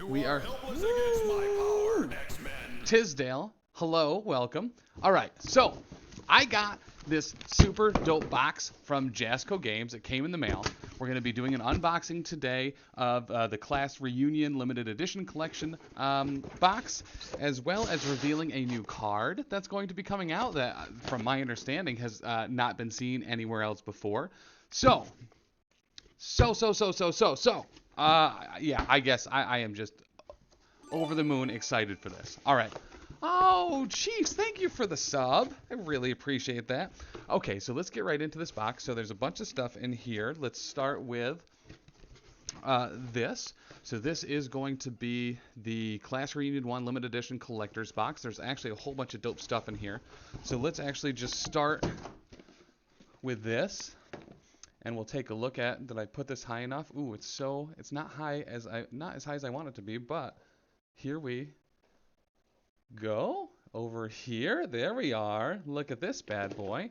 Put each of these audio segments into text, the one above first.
We are helpless against my power, X-Men. Tisdale. Hello, welcome. All right, so I got this super dope box from Jasco Games. It came in the mail. We're going to be doing an unboxing today of the Class Reunion Limited Edition Collection box, as well as revealing a new card that's going to be coming out that, from my understanding, has not been seen anywhere else before. Yeah, I guess I am just over the moon excited for this. All right. Oh, Chiefs, thank you for the sub. I really appreciate that. Okay, so let's get right into this box. So there's a bunch of stuff in here. Let's start with this. So this is going to be the Class Reunion 1 Limited Edition Collector's Box. There's actually a whole bunch of dope stuff in here. So let's actually just start with this. And we'll take a look at, did I put this high enough? Ooh, it's not not as high as I want it to be, but here we go. Over here, there we are. Look at this bad boy.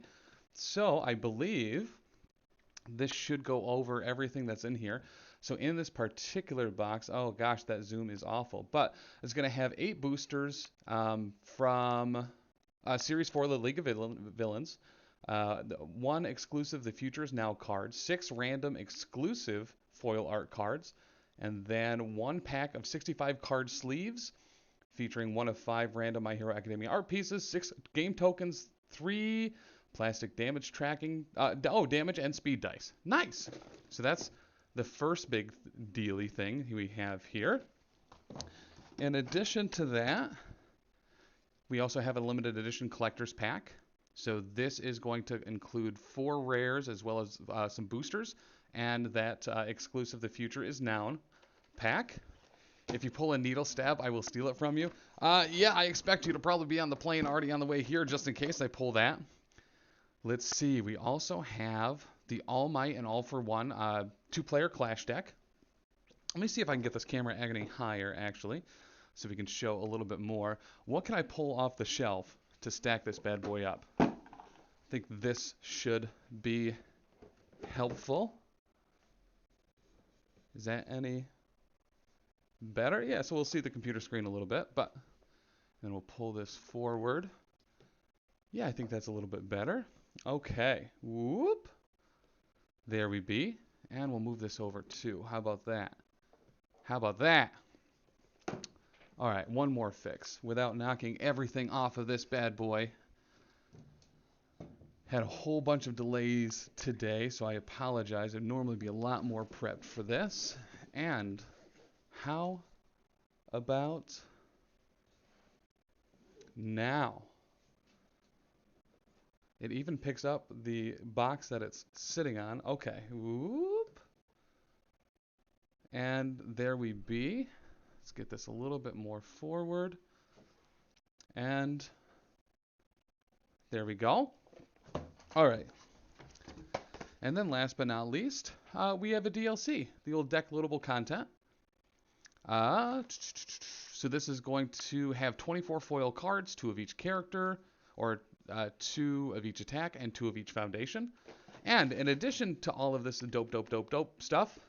So I believe this should go over everything that's in here. So in this particular box, oh gosh, that zoom is awful, but it's going to have 8 boosters from Series 4 of the League of Villains. 1 exclusive The Future Is Now cards, 6 random exclusive foil art cards, and then 1 pack of 65 card sleeves featuring 1 of 5 random My Hero Academia art pieces, 6 game tokens, 3 plastic damage tracking, damage and speed dice. Nice! So that's the first big dealy thing we have here. In addition to that, we also have a limited edition collector's pack. So this is going to include 4 rares as well as some boosters, and that exclusive The Future Is Now pack. If you pull a needle stab, I will steal it from you. Yeah, I expect you to probably be on the plane already on the way here just in case I pull that. Let's see, we also have the All Might and All for One 2-player Clash deck. Let me see if I can get this camera any higher, actually, so we can show a little bit more. What can I pull off the shelf to stack this bad boy up? I think this should be helpful. Is that any better? Yeah, so we'll see the computer screen a little bit, but then we'll pull this forward. Yeah, I think that's a little bit better. Okay, whoop. There we be. And we'll move this over too. How about that? How about that? All right, one more fix without knocking everything off of this bad boy. Had a whole bunch of delays today, so I apologize. I'd normally be a lot more prepped for this. And how about now? It even picks up the box that it's sitting on. Okay, whoop. And there we be. Let's get this a little bit more forward. And there we go. All right. And then last but not least, we have a DLC, the old deck loadable content. So this is going to have 24 foil cards, 2 of each character, or 2 of each attack, and 2 of each foundation. And in addition to all of this dope stuff,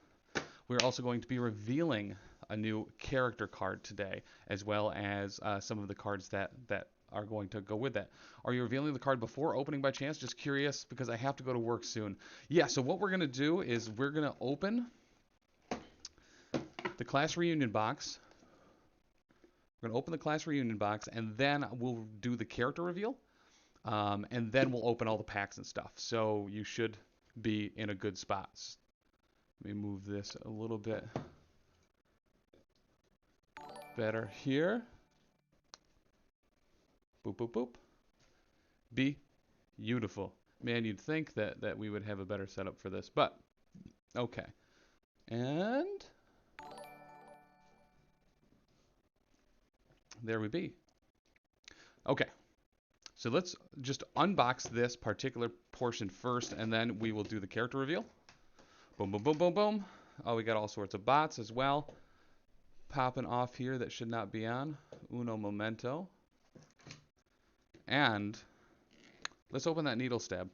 we're also going to be revealing a new character card today, as well as some of the cards that are going to go with that. Are you revealing the card before opening by chance? Just curious, because I have to go to work soon. Yeah, so what we're going to do is we're going to open the Class Reunion box. We're going to open the Class Reunion box, and then we'll do the character reveal, and then we'll open all the packs and stuff. So you should be in a good spot. Let me move this a little bit better here. Boop, boop, boop. Beautiful. Man, you'd think that we would have a better setup for this, but okay. And there we be. Okay. So let's just unbox this particular portion first, and then we will do the character reveal. Boom, boom, boom, boom, boom. Oh, we got all sorts of bots as well. Popping off here that should not be on. Uno momento. And let's open that needle stab.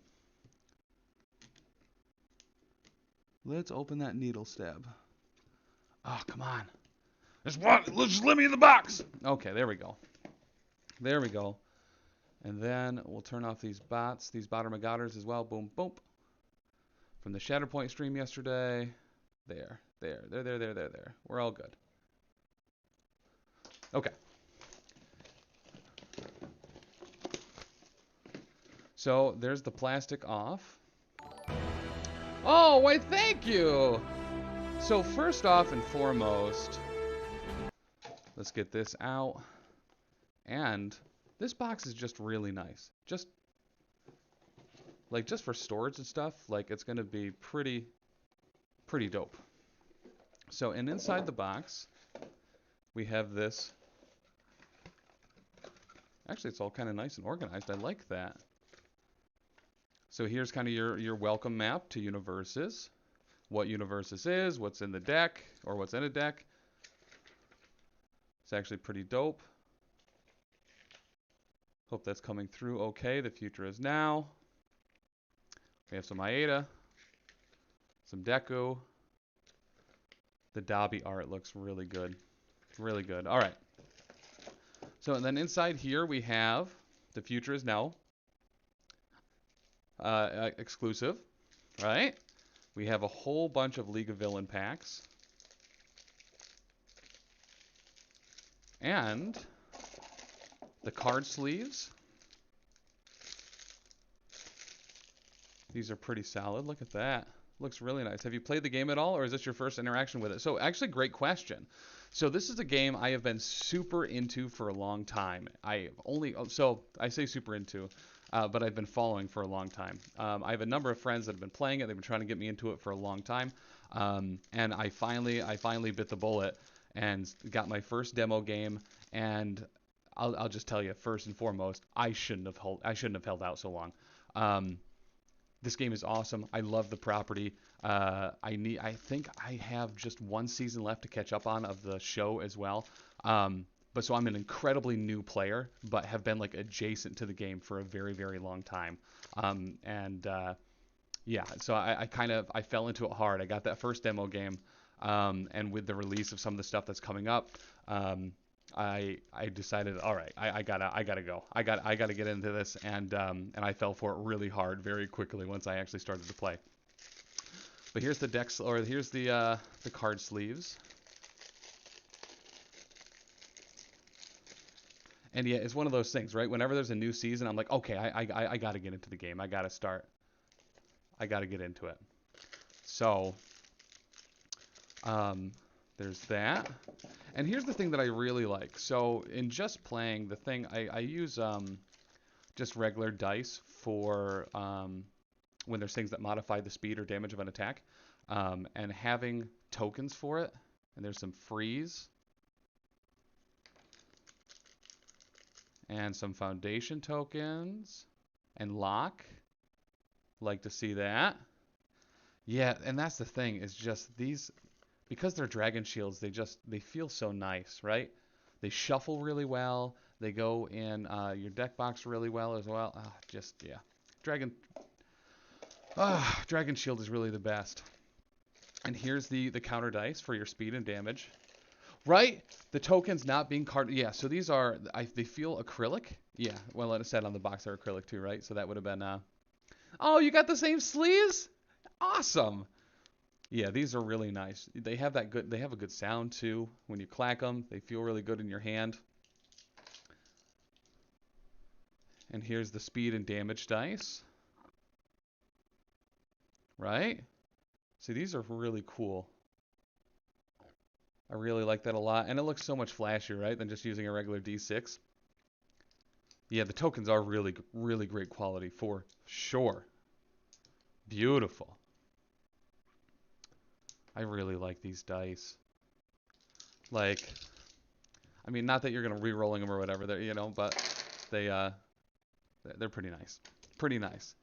Let's open that needle stab. Oh, come on. Just let me in the box. Okay, there we go. There we go. And then we'll turn off these bots, these bottermagotters as well. Boom, boom. From the Shatterpoint stream yesterday. There. We're all good. Okay. So there's the plastic off. Oh, why thank you! So first off and foremost, let's get this out. And this box is just really nice. Just for storage and stuff, like it's gonna be pretty dope. So, and inside the box, we have this. Actually, it's all kind of nice and organized. I like that. So here's kind of your welcome map to Universes. What Universes is, what's in the deck, or what's in a deck. It's actually pretty dope. Hope that's coming through okay. The future is now. We have some Aida, some Deku. The Dobby art looks really good. Really good. All right. So, and then inside here we have the future is now. Exclusive, right? We have a whole bunch of League of Villain packs. And the card sleeves. These are pretty solid. Look at that. Looks really nice. Have you played the game at all, or is this your first interaction with it? So actually, great question. So this is a game I have been super into for a long time. I say super into, but I've been following for a long time. I have a number of friends that have been playing it. They've been trying to get me into it for a long time, and I finally bit the bullet and got my first demo game. And I'll just tell you, first and foremost, I shouldn't have held out so long. This game is awesome. I love the property. I think I have just one season left to catch up on of the show as well. But so I'm an incredibly new player, but have been like adjacent to the game for a very, very long time. Yeah, so I fell into it hard. I got that first demo game, and with the release of some of the stuff that's coming up, I decided, all right, I gotta go. I gotta get into this, and I fell for it really hard very quickly once I actually started to play. But here's the decks, or here's the card sleeves. And yeah, it's one of those things, right? Whenever there's a new season, I'm like, okay, I gotta get into the game. I gotta start. I gotta get into it. So, there's that. And here's the thing that I really like. So in just playing, the thing I use just regular dice for when there's things that modify the speed or damage of an attack, and having tokens for it. And there's some freeze and some foundation tokens and lock. Like to see that. Yeah, and that's the thing, is just these, because they're dragon shields, they feel so nice, right? They shuffle really well. They go in your deck box really well as well. Yeah. Dragon shield is really the best. And here's the counter dice for your speed and damage. Right? The tokens not being card. Yeah, so these are, they feel acrylic. Yeah, well, it said on the box they're acrylic too, right? So that would have been, oh, you got the same sleeves? Awesome. Yeah, these are really nice. They have a good sound too. When you clack them, they feel really good in your hand. And here's the speed and damage dice. Right? See, these are really cool. I really like that a lot. And it looks so much flashier, right, than just using a regular D6. Yeah, the tokens are really, really great quality for sure. Beautiful. I really like these dice. Like, I mean, not that you're gonna re-rolling them or whatever, but they're pretty nice. Pretty nice.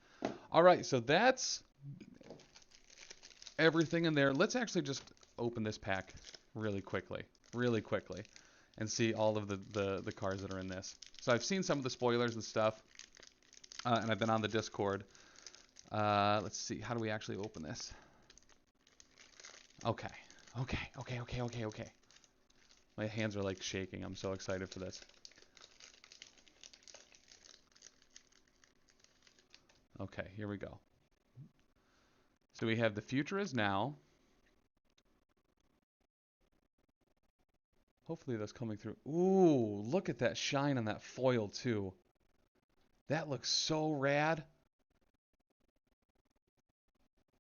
All right, so that's everything in there. Let's actually just open this pack really quickly, and see all of the cards that are in this. So I've seen some of the spoilers and stuff, and I've been on the Discord. Let's see, how do we actually open this? Okay. My hands are like shaking. I'm so excited for this. Okay, here we go. So we have the future is now. Hopefully that's coming through. Ooh, look at that shine on that foil too. That looks so rad.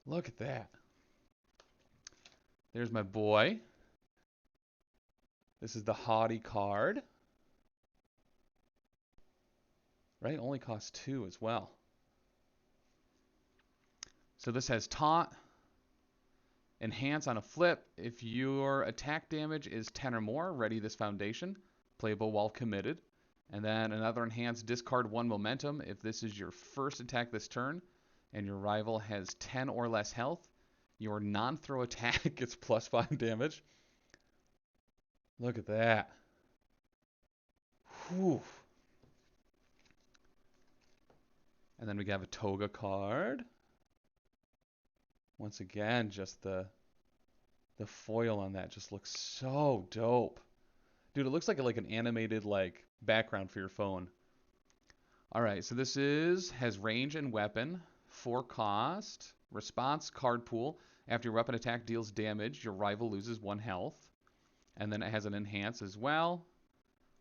Look at that. There's my boy. This is the haughty card. Right? Only costs 2 as well. So this has taunt. Enhance on a flip. If your attack damage is 10 or more, ready this foundation. Playable while committed. And then another enhance, discard 1 momentum. If this is your first attack this turn, and your rival has 10 or less health, your non-throw attack gets plus 5 damage. Look at that. Whew. And then we have a Toga card. Once again, just the foil on that just looks so dope. Dude, it looks like an animated like background for your phone. All right, so this has range and weapon, 4 cost, response, card pool. After your weapon attack deals damage, your rival loses 1 health. And then it has an enhance as well.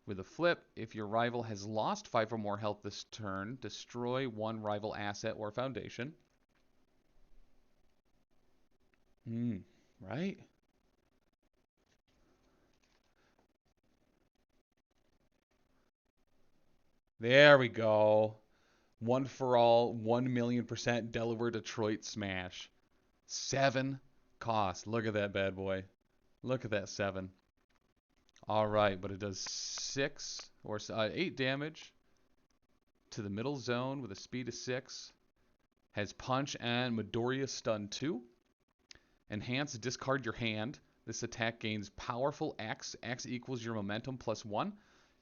With a flip, if your rival has lost 5 or more health this turn, destroy 1 rival asset or foundation. Right? There we go. One for all, 1,000,000% Delaware Detroit smash. 7 cost. Look at that bad boy. Look at that 7. All right, but it does 6 or 8 damage to the middle zone with a speed of 6. Has punch and Midoriya stun 2. Enhance, discard your hand. This attack gains powerful X. X equals your momentum plus 1.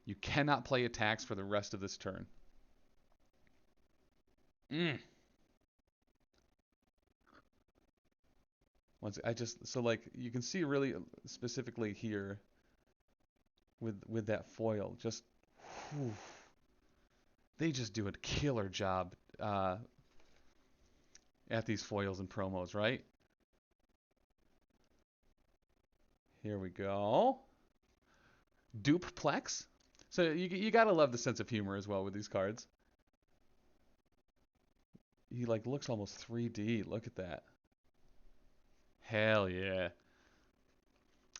You cannot play attacks for the rest of this turn. So like you can see really specifically here with that foil, just whew, they just do a killer job at these foils and promos, right? Here we go. Duplex. So you gotta love the sense of humor as well with these cards. He like looks almost 3D. Look at that. Hell yeah.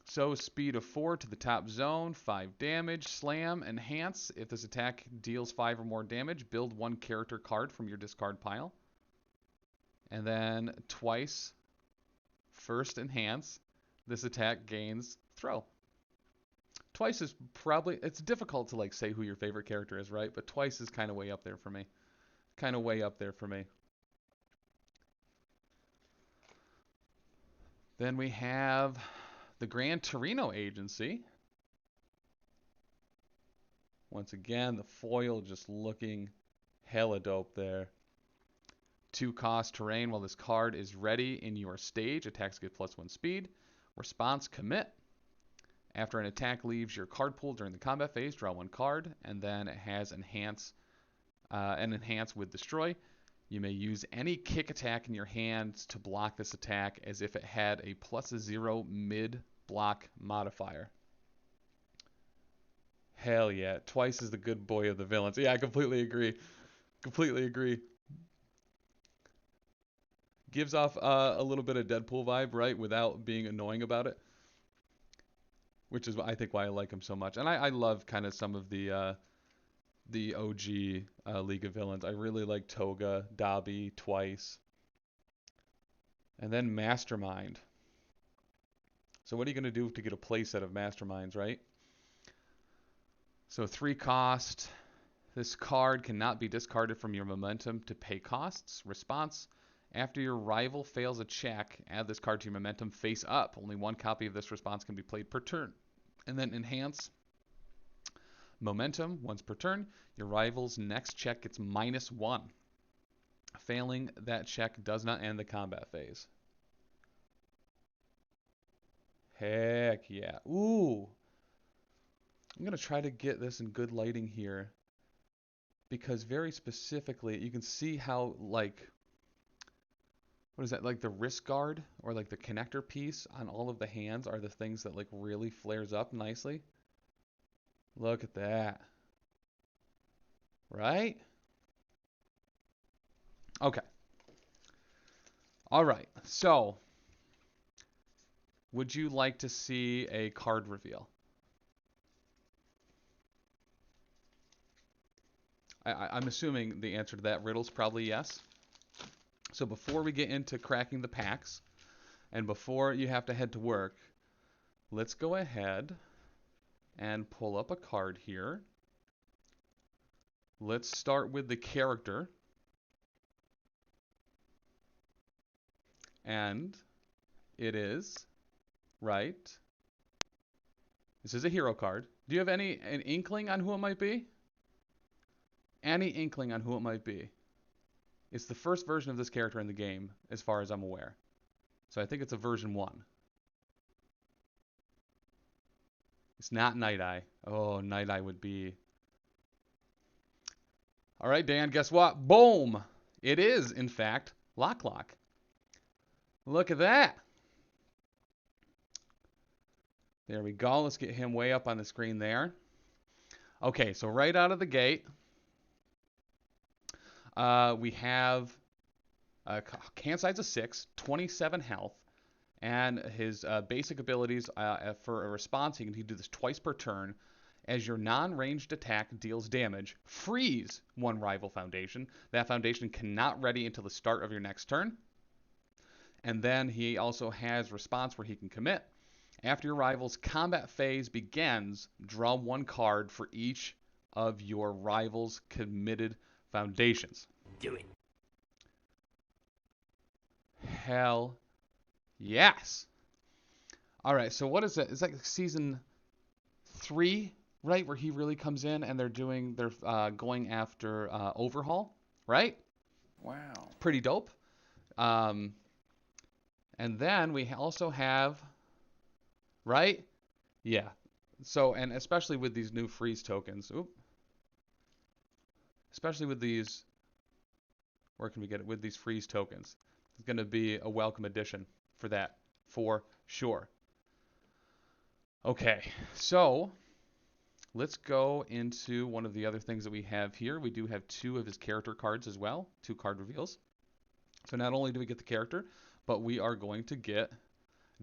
So speed of 4 to the top zone, 5 damage, slam, enhance. If this attack deals 5 or more damage, build 1 character card from your discard pile. And then twice, first enhance. This attack gains throw. Twice is probably, it's difficult to like say who your favorite character is, right? But twice is kind of way up there for me. Kind of way up there for me. Then we have the Gran Torino Agency. Once again, the foil just looking hella dope there. 2 cost terrain while this card is ready in your stage. Attacks get plus 1 speed. Response, commit. After an attack leaves your card pool during the combat phase, draw 1 card, and then it has enhance with destroy. You may use any kick attack in your hand to block this attack as if it had a +0 mid block modifier. Hell yeah. Twice is the good boy of the villains. Yeah, I completely agree. Completely agree. Gives off a little bit of Deadpool vibe, right? Without being annoying about it. Which is, I think, why I like him so much. And I love kind of some of the OG League of Villains. I really like Toga, Dobby, Twice. And then Mastermind. So what are you going to do to get a playset of Masterminds, right? So 3 cost. This card cannot be discarded from your momentum to pay costs. Response. After your rival fails a check, add this card to your momentum face up. Only 1 copy of this response can be played per turn. And then enhance. Momentum, once per turn. Your rival's next check gets -1. Failing that check does not end the combat phase. Heck yeah. Ooh. I'm going to try to get this in good lighting here, because very specifically, you can see how, like, what is that, like the wrist guard or like the connector piece on all of the hands are the things that like really flares up nicely. Look at that. Right? Okay. All right. So, would you like to see a card reveal? I'm assuming the answer to that riddle is probably yes. So before we get into cracking the packs, and before you have to head to work, let's go ahead and pull up a card here. Let's start with the character. And it is, right? This is a hero card. Do you have an inkling on who it might be? Any inkling on who it might be? It's the first version of this character in the game, as far as I'm aware. So I think it's a version 1. It's not Night Eye. Oh, Night Eye would be... All right, Dan, guess what? Boom! It is, in fact, LockLock. Look at that. There we go. Let's get him way up on the screen there. Okay, so right out of the gate, we have can size of 6, 27 health, and his basic abilities for a response, he can do this twice per turn. As your non-ranged attack deals damage, freeze one rival foundation. That foundation cannot ready until the start of your next turn. And then he also has response where he can commit. After your rival's combat phase begins, draw one card for each of your rival's committed foundations. Do it. Hell yes. All right, so what is it? It's like season 3, right, where he really comes in and they're going after Overhaul, right? Wow. Pretty dope. And then we also have, right? Yeah. So, and especially with these new freeze tokens, especially with these, where can we get it? With these freeze tokens, it's going to be a welcome addition for that, for sure. Okay, so let's go into one of the other things that we have here. We do have 2 of his character cards as well, 2 card reveals. So not only do we get the character, but we are going to get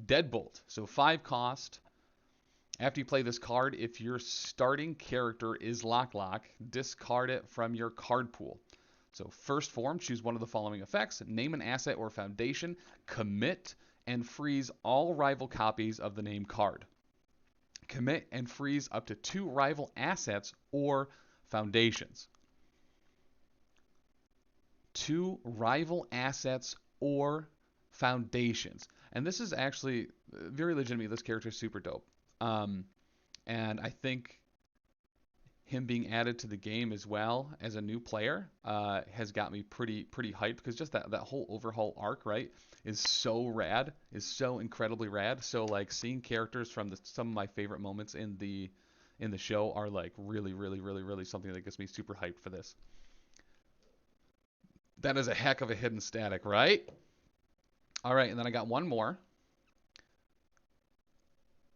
Deadbolt. So 5 cost. After you play this card, if your starting character is LockLock, discard it from your card pool. So first form, choose one of the following effects. Name an asset or foundation, commit, and freeze all rival copies of the named card. Commit and freeze up to 2 rival assets or foundations. 2 rival assets or foundations. And this is actually very legitimate. This character is super dope. And I think him being added to the game as well as a new player has got me pretty hyped, because just that whole Overhaul arc, right, is so rad, is so incredibly rad. So like seeing characters from some of my favorite moments in the show are like really something that gets me super hyped for this. That is a heck of a hidden static, right? All right, and then I got one more.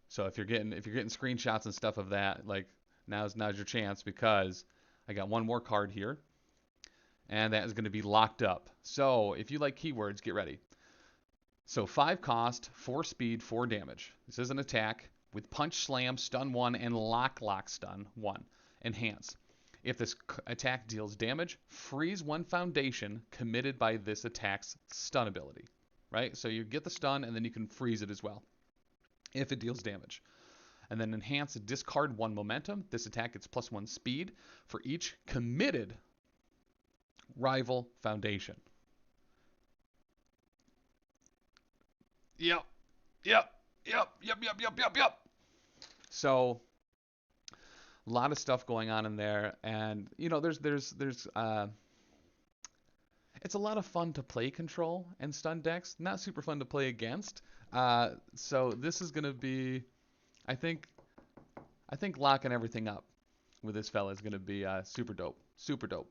So if you're getting screenshots and stuff of that, like now's your chance, because I got one more card here, and that is going to be Locked Up. So if you like keywords, get ready. So 5 cost, 4 speed, 4 damage. This is an attack with Punch, Slam, Stun 1, and Lock Stun 1. Enhance. If this attack deals damage, freeze one foundation committed by this attack's stun ability. Right? So you get the stun, and then you can freeze it as well if it deals damage. And then enhance, discard 1 momentum. This attack gets +1 speed for each committed rival foundation. Yep. So a lot of stuff going on in there, and you know, there's it's a lot of fun to play control and stun decks, not super fun to play against. So this is gonna be, I think I think locking everything up with this fella is going to be super dope. Super dope.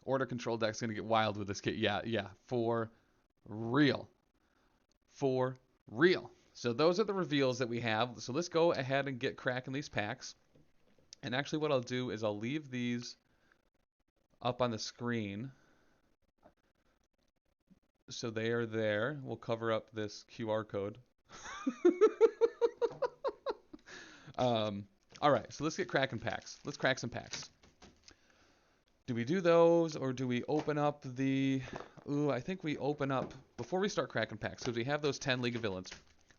Order control deck's going to get wild with this kit. Yeah, yeah. For real. For real. So those are the reveals that we have. So let's go ahead and get cracking these packs. And actually what I'll do is I'll leave these up on the screen. So they are there. We'll cover up this QR code. All right, so let's get cracking packs. Let's crack some packs. Do we do those or do we open up the... Ooh, I think we open up before we start cracking packs because we have those 10 League of Villains,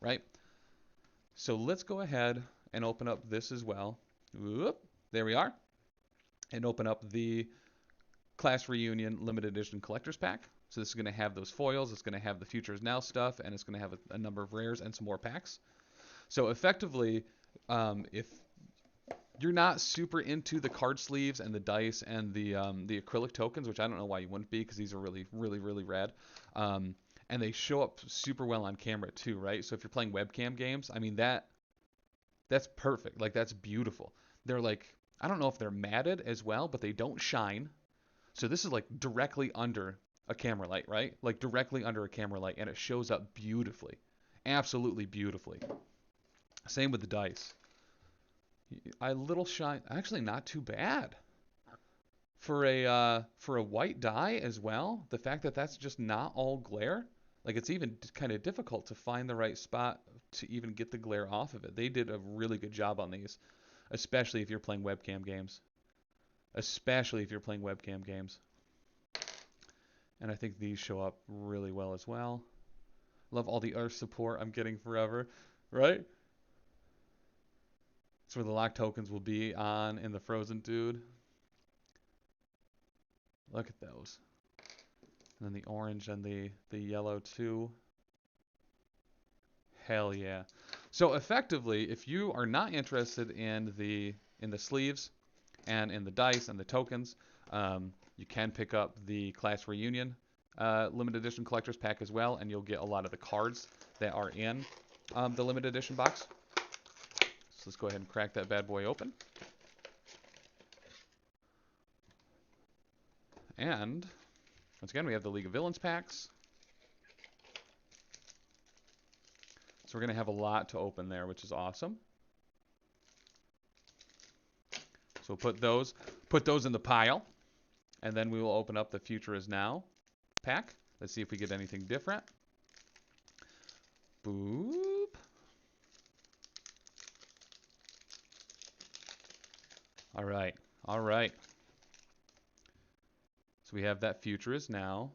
right? So let's go ahead and open up this as well. Whoop, there we are. And open up the Class Reunion Limited Edition Collector's Pack. So this is going to have those foils, it's going to have the Futures Now stuff, and it's going to have a number of rares and some more packs. So effectively, if you're not super into the card sleeves and the dice and the acrylic tokens, which I don't know why you wouldn't be because these are really, really, really rad. And they show up super well on camera too, right? So if you're playing webcam games, I mean, that's perfect. Like, that's beautiful. They're like, I don't know if they're matted as well, but they don't shine. So this is like directly under a camera light, right? Like directly under a camera light, and it shows up beautifully. Absolutely beautifully. Same with the dice. A little shine, actually not too bad. For a white die as well, the fact that that's just not all glare, like it's even kind of difficult to find the right spot to even get the glare off of it. They did a really good job on these, especially if you're playing webcam games. Especially if you're playing webcam games. And I think these show up really well as well. Love all the Earth support I'm getting forever, right? That's where the lock tokens will be on in the Frozen Dude. Look at those. And then the orange and the yellow too. Hell yeah. So effectively, if you are not interested in the sleeves and in the dice and the tokens, you can pick up the Class Reunion limited edition collector's pack as well, and you'll get a lot of the cards that are in the limited edition box. So let's go ahead and crack that bad boy open. And once again, we have the League of Villains packs. So we're going to have a lot to open there, which is awesome. So we'll put those in the pile. And then we will open up the Future Is Now pack. Let's see if we get anything different. Boop. All right. All right. So we have that Future Is Now.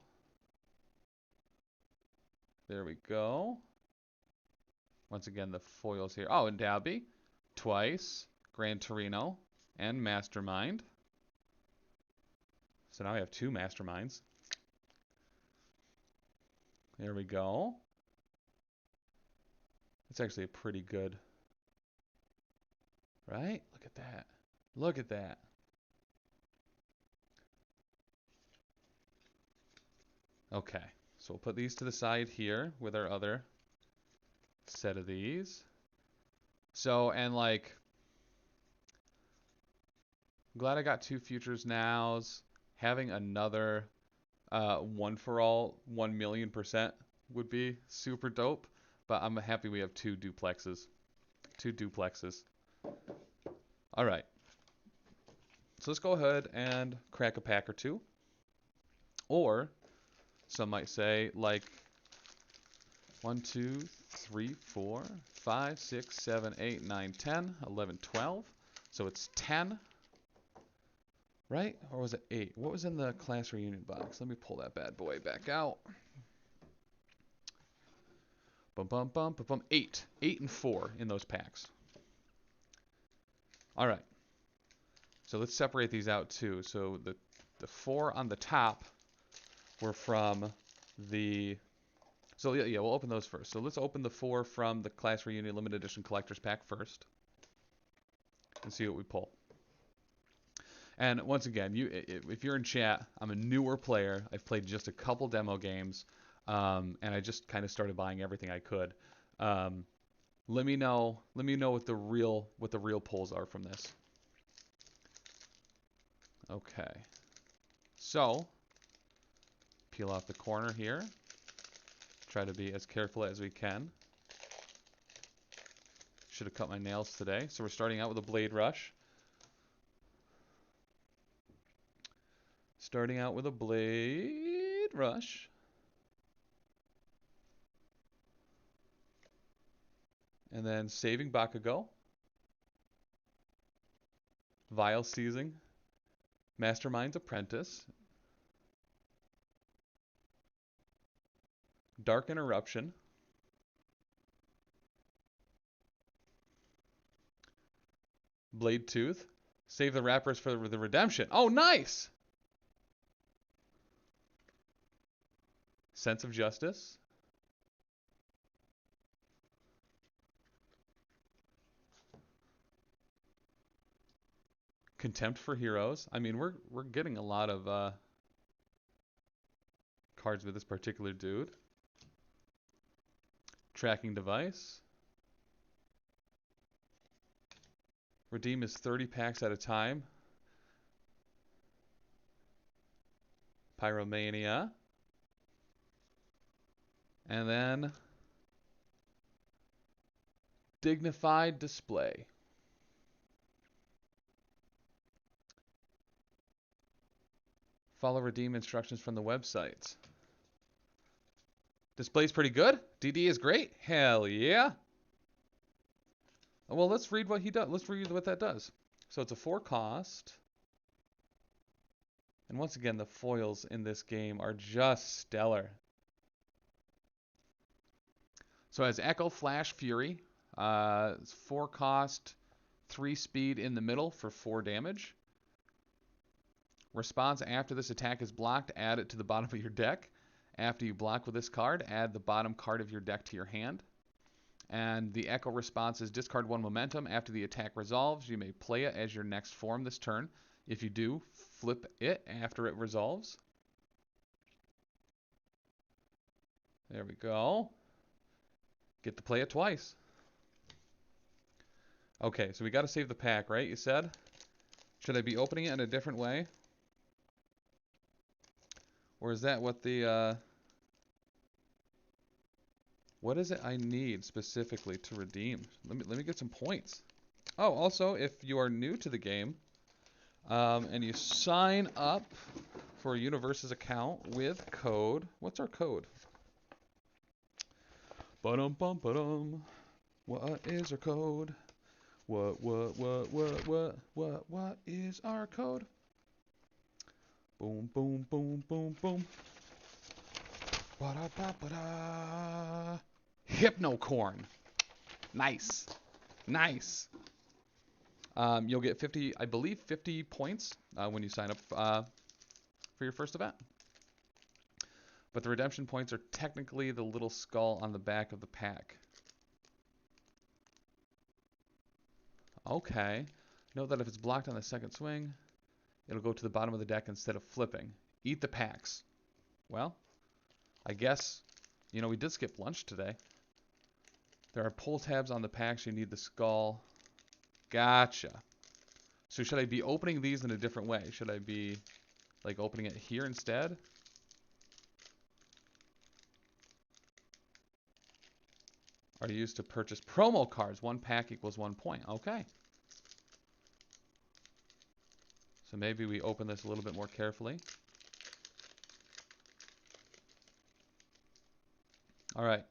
There we go. Once again, the foils here. Oh, and Dabby. Twice. Gran Torino. And Mastermind. So now we have two Masterminds. There we go. It's actually a pretty good, right? Look at that. Look at that. Okay, so we'll put these to the side here with our other set of these. So, and like, I'm glad I got two Futures Nows. Having another one for all 1,000,000% would be super dope. But I'm happy we have two duplexes. Two duplexes. All right. So let's go ahead and crack a pack or two. Or some might say like 1, 2, 3, 4, 5, 6, 7, 8, 9, 10, 11, 12. So it's 10. Right? Or was it 8? What was in the Class Reunion box? Let me pull that bad boy back out. Bum, bum, bum, bum, bum. 8. 8 and 4 in those packs. All right. So let's separate these out too. So the 4 on the top were from the... So yeah, we'll open those first. So let's open the 4 from the Class Reunion Limited Edition Collector's Pack first. And see what we pull. And once again, if you're in chat, I'm a newer player. I've played just a couple demo games, and I just kind of started buying everything I could. Let me know what the real pulls are from this. Okay. So, peel off the corner here. Try to be as careful as we can. Should have cut my nails today. So we're starting out with a Blade Rush. Starting out with a Blade Rush. And then Saving Bakugo. Vile Seizing. Mastermind's Apprentice. Dark Interruption. Blade Tooth. Save the wrappers for the redemption. Oh, nice! Sense of Justice. Contempt for Heroes. I mean, we're getting a lot of cards with this particular dude. Tracking Device. Redeem is 30 packs at a time. Pyromania. And then Dignified Display. Follow redeem instructions from the website. Display's pretty good. DD is great. Hell yeah. Well, let's read what he does. Let's read what that does. So it's a 4 cost. And once again, the foils in this game are just stellar. So it has Echo, Flash, Fury. It's 4 cost, 3 speed in the middle for 4 damage. Response after this attack is blocked, add it to the bottom of your deck. After you block with this card, add the bottom card of your deck to your hand. And the Echo response is discard 1 momentum. After the attack resolves, you may play it as your next form this turn. If you do, flip it after it resolves. There we go. Get to play it twice. Okay, so we got to save the pack, right? You said? Should I be opening it in a different way? Or is that what the, what is it I need specifically to redeem? Let me get some points. Oh, also, if you are new to the game, and you sign up for a Universe's account with code, what's our code? Ba-dum-bum-ba-dum. What is our code? What is our code? Boom, boom, boom, boom, boom. Ba-da-ba-ba-da. Hypnocorn. Nice. Nice. You'll get 50, I believe 50 points when you sign up for your first event. But the redemption points are technically the little skull on the back of the pack. Okay. Note that if it's blocked on the second swing, it'll go to the bottom of the deck instead of flipping. Eat the packs. Well, I guess, you know, we did skip lunch today. There are pull tabs on the packs. You need the skull. Gotcha. So should I be opening these in a different way? Should I be, like, opening it here instead? Are used to purchase promo cards. 1 pack equals 1 point. Okay. So maybe we open this a little bit more carefully. All right.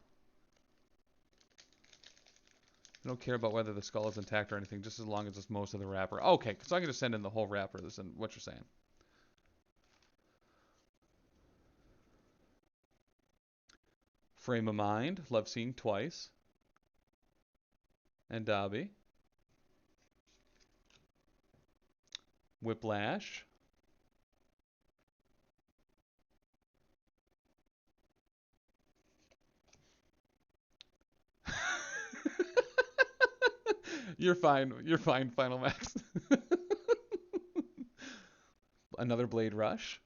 I don't care about whether the skull is intact or anything, just as long as it's most of the wrapper. Okay, so I can just send in the whole wrapper. This is what you're saying. Frame of Mind, Love Seeing Twice. And Dobby. Whiplash. You're fine. You're fine, Final Max. Another Blade Rush.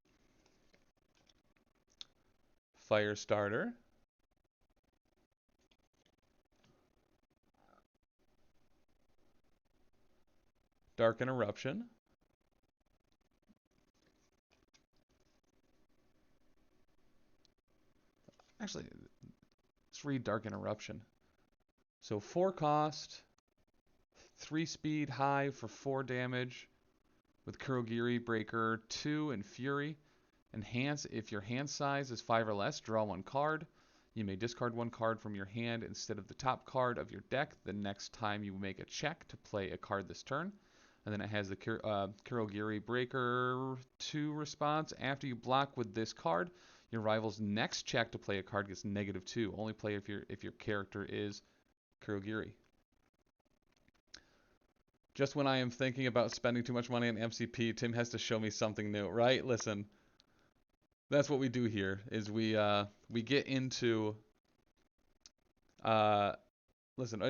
Firestarter. Dark Interruption. Actually, let's read Dark Interruption. So 4 cost, 3 speed, high for 4 damage with Kurogiri, Breaker, 2, and Fury. Enhance, if your hand size is 5 or less, draw 1 card. You may discard 1 card from your hand instead of the top card of your deck the next time you make a check to play a card this turn. And then it has the Kurogiri Breaker 2 response. After you block with this card, your rival's next check to play a card gets -2. Only play if your character is Kurogiri. Just when I am thinking about spending too much money on MCP, Tim has to show me something new, right? Listen, that's what we do here. Is we get into. Listen,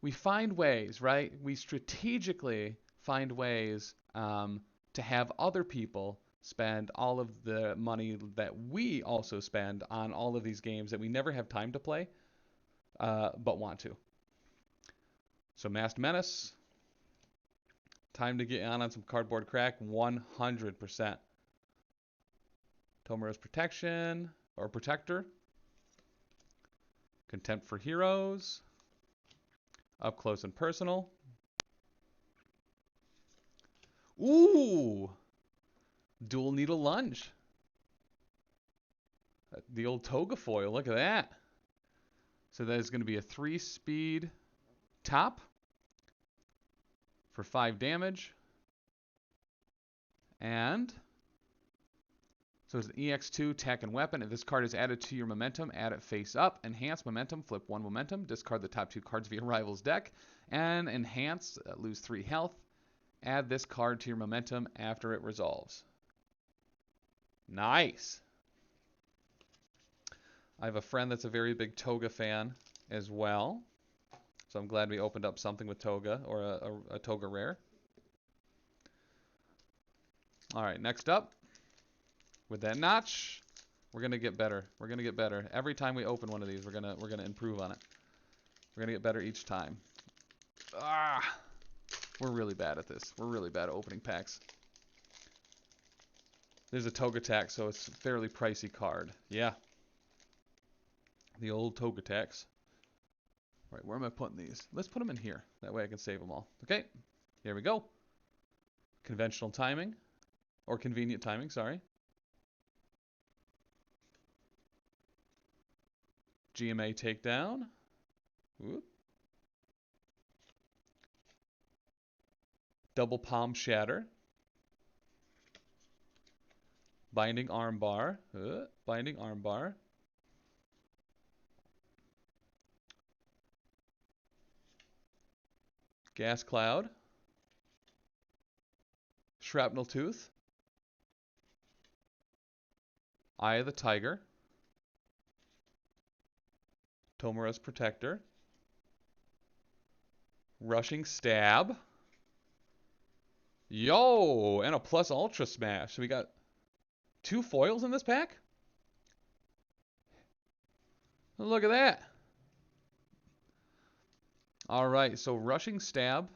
we find ways, right? We strategically find ways to have other people spend all of the money that we also spend on all of these games that we never have time to play, but want to. So Masked Menace, time to get on some Cardboard Crack, 100%. Tomura's Protection, or Protector. Contempt for Heroes. Up Close and Personal. Ooh! Dual Needle Lunge. The old Toga foil, look at that. So that is going to be a 3-speed top for 5 damage. And so it's an EX2 attack and weapon. If this card is added to your momentum, add it face up. Enhance momentum, flip 1 momentum. Discard the top 2 cards of your rival's deck. And enhance, lose 3 health. Add this card to your momentum after it resolves. Nice. I have a friend that's a very big Toga fan as well. So I'm glad we opened up something with Toga, or a Toga rare. All right, next up, with that notch, we're gonna get better. We're gonna get better. Every time we open one of these, we're gonna improve on it. We're gonna get better each time. We're really bad at this. We're really bad at opening packs. There's a Toga tax, so it's a fairly pricey card. Yeah. The old Toga tax. All right, where am I putting these? Let's put them in here. That way I can save them all. Okay, here we go. Conventional timing. Or convenient timing, sorry. GMA takedown. Whoop. Double palm shatter. Binding armbar. Binding armbar. Gas cloud. Shrapnel tooth. Eye of the tiger. Tomura's protector. Rushing stab. Yo, and a plus ultra smash. So we got 2 foils in this pack? Look at that. All right, so rushing stab.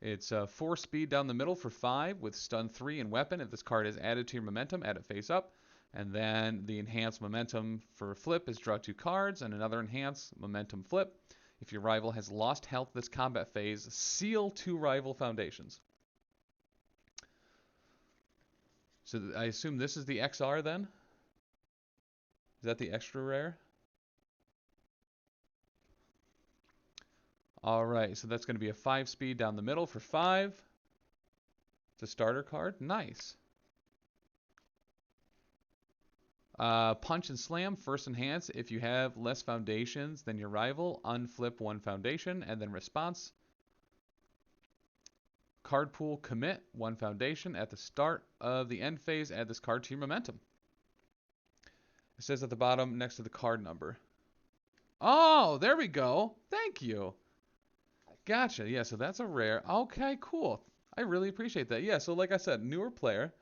It's 4 speed down the middle for 5 with stun 3 and weapon. If this card is added to your momentum, add it face up. And then the enhanced momentum for flip is draw 2 cards and another enhanced momentum flip. If your rival has lost health this combat phase, seal 2 rival foundations. So I assume this is the XR then? Is that the extra rare? All right, so that's going to be a 5 speed down the middle for 5. It's a starter card. Nice. Punch and slam, first enhance. If you have less foundations than your rival, unflip 1 foundation, and then response. Card pool, commit 1 foundation. At the start of the end phase, add this card to your momentum. It says at the bottom next to the card number. Oh, there we go. Thank you. Gotcha. Yeah, so that's a rare. Okay, cool. I really appreciate that. Yeah, so like I said, newer player.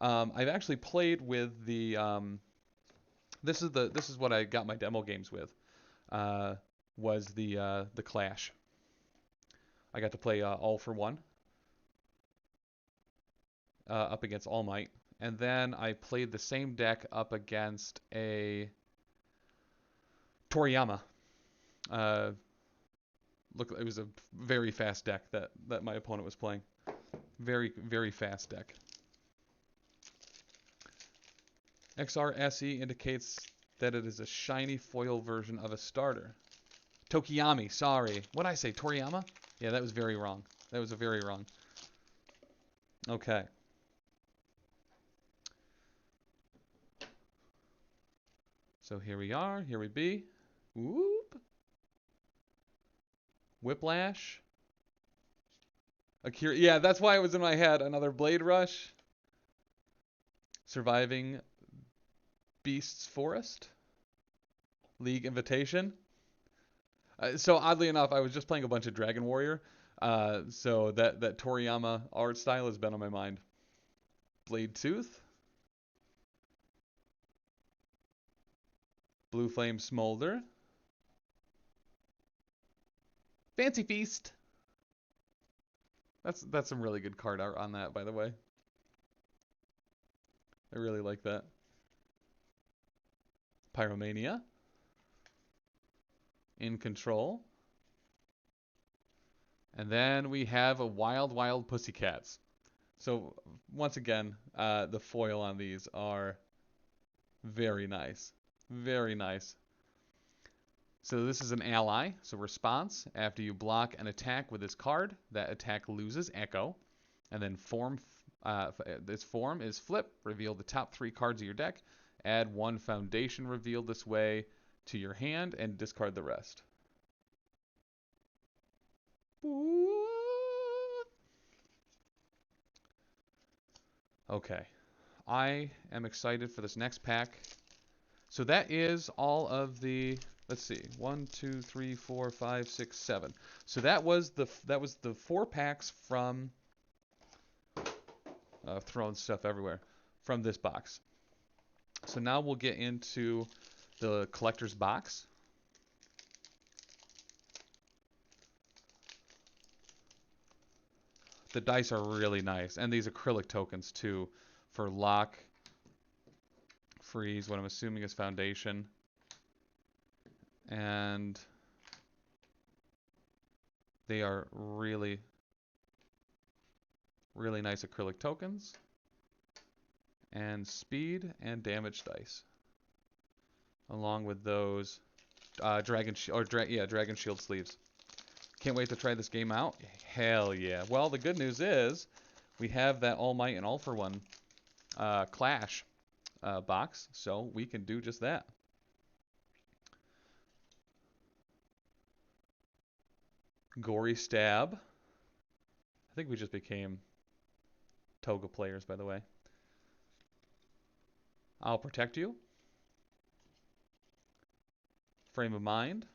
I've actually played with the this is what I got my demo games with. was the Clash. I got to play All for One up against All Might, and then I played the same deck up against a Toriyama. Look, it was a very fast deck that my opponent was playing. Very, very fast deck. XRSE indicates that it is a shiny foil version of a starter. Tokiyami, sorry. What did I say, Toriyama? Yeah, that was very wrong. That was very wrong. Okay. So here we are. Here we be. Whoop. Whiplash. Akira. Yeah, that's why it was in my head. Another Blade Rush. Surviving Beasts Forest. League Invitation. So oddly enough, I was just playing a bunch of Dragon Warrior. So that Toriyama art style has been on my mind. Blade Tooth. Blue Flame Smolder. Fancy Feast. That's some really good card art on that, by the way. I really like that. Pyromania. In Control. And then we have a Wild Wild Pussycats. So once again, the foil on these are very nice. Very nice. So this is an ally. So response, after you block an attack with this card, that attack loses echo. And then this form is flip, reveal the top 3 cards of your deck, add 1 foundation revealed this way to your hand, and discard the rest. Okay. I am excited for this next pack. So that is all of the, let's see, 1, 2, 3, 4, 5, 6, 7. So that was the 4 packs from throwing stuff everywhere from this box. So now we'll get into the collector's box. The dice are really nice, and these acrylic tokens too for lock, freeze, what I'm assuming is foundation, and they are really, really nice acrylic tokens, and speed and damage dice, along with those Dragon Shield sleeves. Can't wait to try this game out. Hell yeah. Well, the good news is we have that All Might and All for One Clash box, so we can do just that. Gory Stab. I think we just became Toga players, by the way. I'll Protect You. Frame of Mind.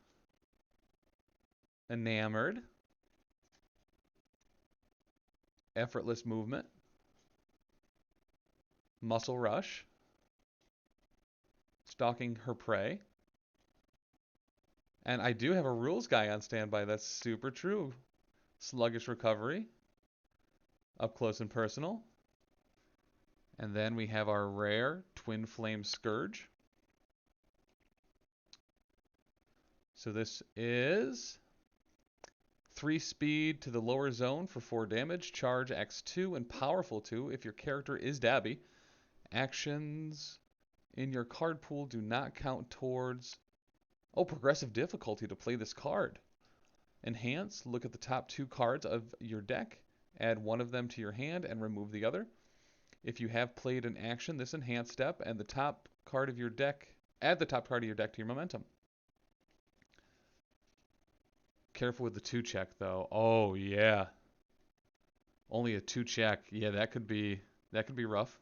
Enamored. Effortless Movement. Muscle Rush. Stalking Her Prey. And I do have a rules guy on standby. That's super true. Sluggish Recovery. Up Close and Personal. And then we have our rare Twin Flame Scourge. So this is 3 speed to the lower zone for 4 damage, charge X2 and powerful 2 if your character is Dabby. Actions in your card pool do not count towards progressive difficulty to play this card. Enhance, look at the top 2 cards of your deck, add 1 of them to your hand and remove the other. If you have played an action, this enhance step, and the top card of your deck, add the top card of your deck to your momentum. Careful with the 2 check though. Oh yeah. Only a 2 check. Yeah, that could be rough.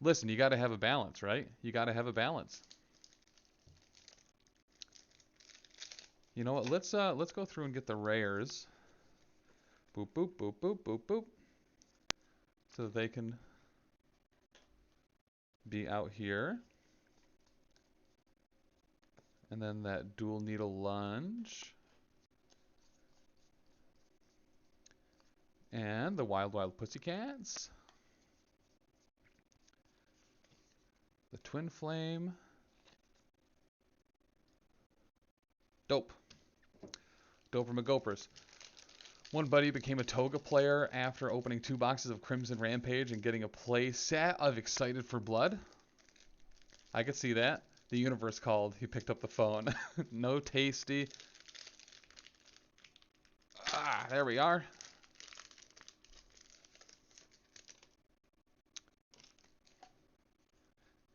Listen, you got to have a balance, right? You got to have a balance. You know what? Let's go through and get the rares. Boop boop boop boop boop boop. So that they can be out here. And then that dual needle lunge. And the Wild Wild Pussycats. The Twin Flame. Dope. Doper McGopers. One buddy became a Toga player after opening 2 boxes of Crimson Rampage and getting a play set of Excited for Blood. I could see that. The universe called. He picked up the phone. No tasty. Ah, there we are.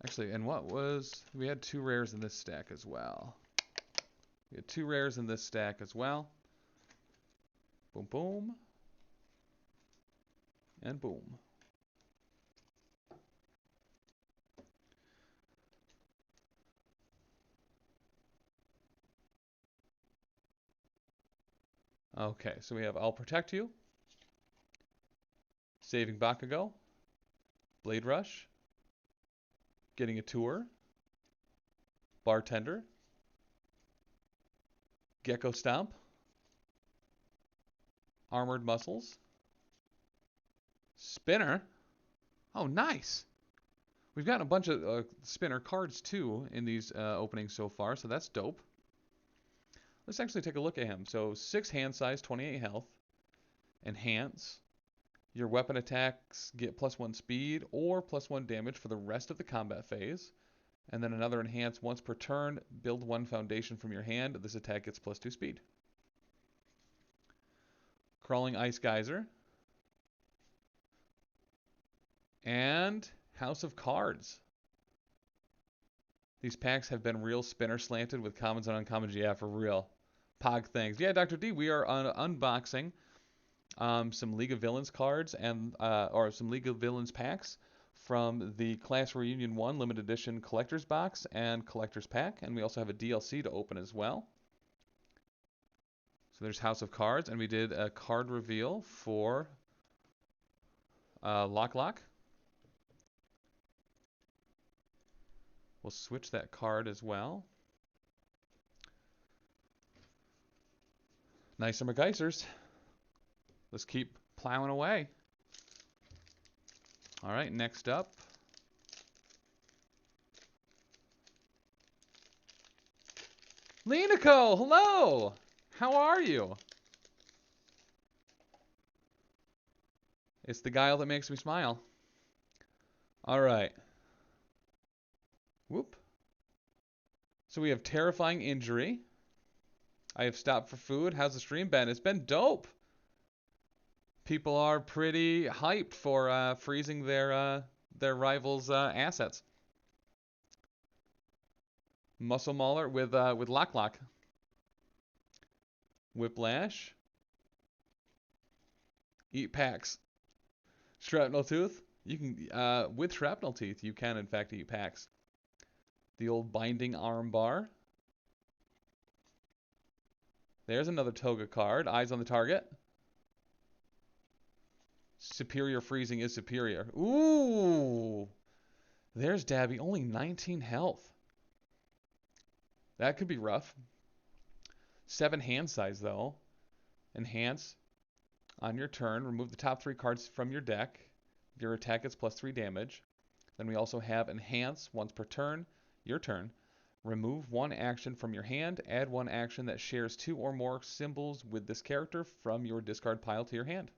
Actually, and what was... We had 2 rares in this stack as well. We had 2 rares in this stack as well. Boom, boom. And boom. Okay, so we have I'll Protect You, Saving Bakugo, Blade Rush, Getting a Tour, Bartender, Gecko Stomp, Armored Muscles, Spinner. Oh, nice. We've gotten a bunch of spinner cards too in these openings so far, so that's dope. Let's actually take a look at him. So 6 hand size, 28 health. Enhance. Your weapon attacks get +1 speed or +1 damage for the rest of the combat phase. And then another enhance once per turn. Build 1 foundation from your hand. This attack gets +2 speed. Crawling Ice Geyser. And House of Cards. These packs have been real spinner slanted with commons and uncommons. Yeah, for real. Pog things. Yeah, Dr. D, we are unboxing some League of Villains cards and or some League of Villains packs from the Class Reunion 1 limited edition collector's box and collector's pack, and we also have a DLC to open as well. So there's House of Cards, and we did a card reveal for LockLock. We'll switch that card as well. Nicer McGeisers. Let's keep plowing away. All right, next up. Lenico, hello! How are you? It's the guile that makes me smile. All right. Whoop. So we have Terrifying Injury. I have stopped for food. How's the stream been? It's been dope. People are pretty hyped for freezing their rivals' assets. Muscle Mauler with LockLock. Whiplash. Eat packs. Shrapnel Tooth. You can with Shrapnel Teeth you can in fact eat packs. The old Binding Arm Bar. There's another Toga card. Eyes on the target. Superior freezing is superior. Ooh. There's Dabby. Only 19 health. That could be rough. 7 hand size though. Enhance. On your turn, remove the top 3 cards from your deck. Your attack gets +3 damage. Then we also have Enhance once per turn. Your turn. Remove 1 action from your hand. Add 1 action that shares 2 or more symbols with this character from your discard pile to your hand.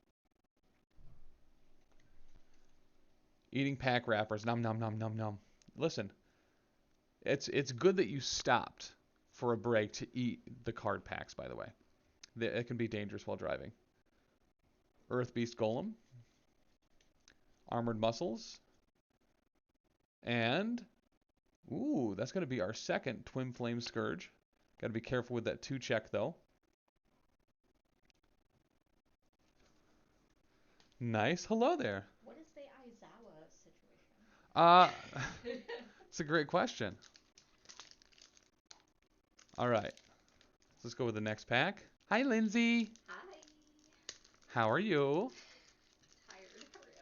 Eating pack wrappers. Nom nom nom nom nom. Listen, it's good that you stopped for a break to eat the card packs, by the way. It can be dangerous while driving. Earth Beast Golem. Armored Muscles. And, ooh, that's going to be our second Twin Flame Scourge. Got to be careful with that 2 check, though. Nice. Hello there. What is the Aizawa situation? It's a great question. All right. Let's go with the next pack. Hi, Lindsay. Hi. How are you? Tired.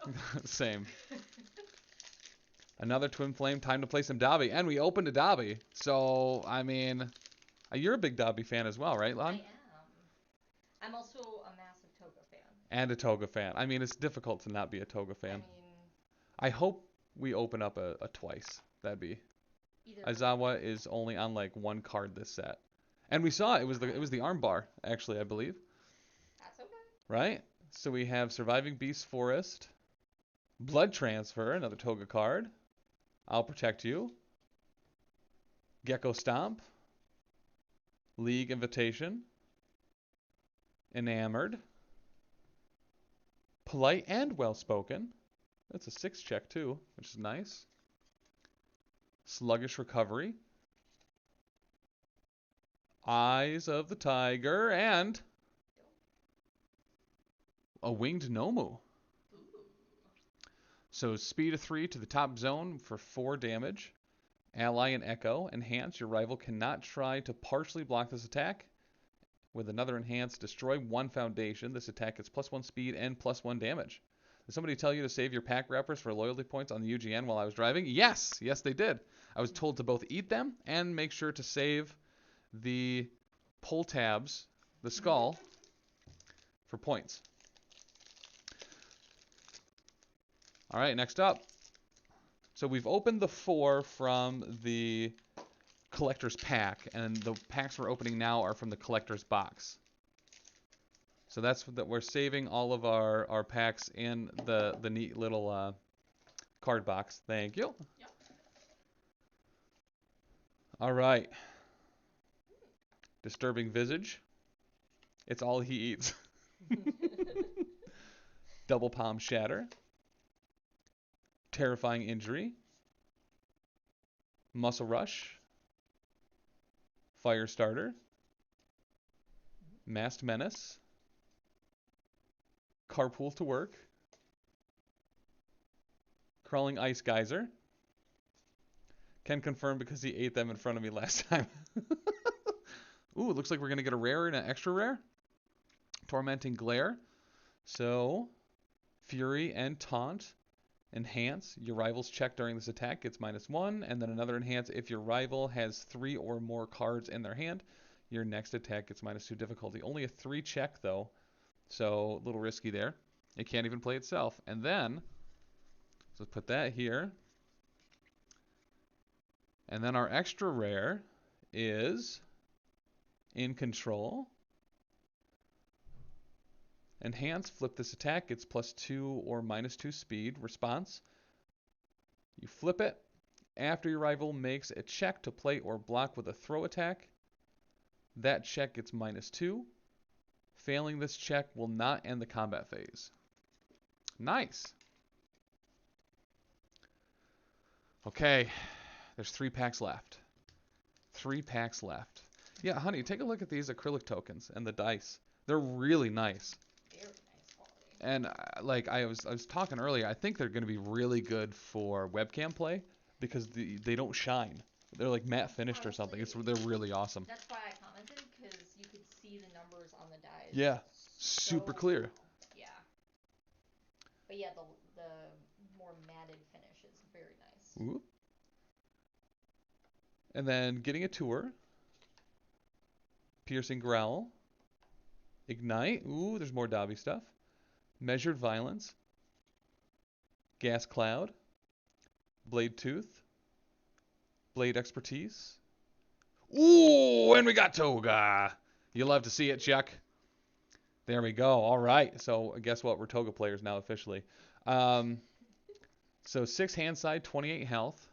How are you? Same. Another Twin Flame. Time to play some Dobby. And we opened a Dobby. So, I mean, you're a big Dobby fan as well, right, Lon? I am. I'm also a massive Toga fan. And a Toga fan. I mean, it's difficult to not be a Toga fan. I mean, I hope we open up a twice. That'd be. either Aizawa is only on like one card this set. And we saw it. It was the armbar, actually, I believe. that's okay. Right? So we have Surviving Beast Forest, Blood Transfer, another Toga card. I'll Protect You. Gecko Stomp. League Invitation. Enamored. Polite and Well Spoken. That's a 6 check too, which is nice. Sluggish Recovery. Eyes of the Tiger and a Winged Nomu. So speed of 3 to the top zone for 4 damage. Ally and Echo. Enhance. Your rival cannot try to partially block this attack. With another enhance, destroy 1 foundation. This attack gets +1 speed and +1 damage. Did somebody tell you to save your pack wrappers for loyalty points on the UGN while I was driving? Yes! Yes, they did. I was told to both eat them and make sure to save the pull tabs, the skull, for points. All right, next up. So we've opened the 4 from the collector's pack, and the packs we're opening now are from the collector's box. So that's that we're saving all of our packs in the neat little card box. Thank you. Yep. All right. Disturbing Visage. It's all he eats. Double Palm Shatter. Terrifying Injury. Muscle Rush. Firestarter. Masked Menace. Carpool to Work. Crawling Ice Geyser. Can confirm because he ate them in front of me last time. Ooh, it looks like we're going to get a rare and an extra rare. Tormenting Glare. So, Fury and Taunt. Enhance. Your rival's check during this attack gets -1. And then another enhance if your rival has 3 or more cards in their hand. Your next attack gets -2 difficulty. Only a 3 check, though. So, a little risky there. It can't even play itself. And then, so let's put that here. And then our extra rare is In Control. Enhance, flip this attack, it's +2 or -2 speed. Response. You flip it. After your rival makes a check to play or block with a throw attack, that check gets -2. Failing this check will not end the combat phase. Nice. Okay, there's 3 packs left. 3 packs left. Yeah, honey, take a look at these acrylic tokens and the dice. They're really nice. Very nice quality. And like I was talking earlier, I think they're going to be really good for webcam play because they don't shine. They're like matte finished or something. They're really awesome. That's why I commented, because you could see the numbers on the dies. Yeah, super clear. Well. Yeah. But yeah, the more matted finish is very nice. Ooh. And then Getting a Tour. Piercing Growl. Ignite. Ooh, there's more Dobby stuff. Measured Violence. Gas Cloud. Blade Tooth. Blade Expertise. Ooh, and we got Toga. You'll love to see it, Chuck. There we go. All right. So guess what? We're Toga players now officially. So 6 hand side, 28 health.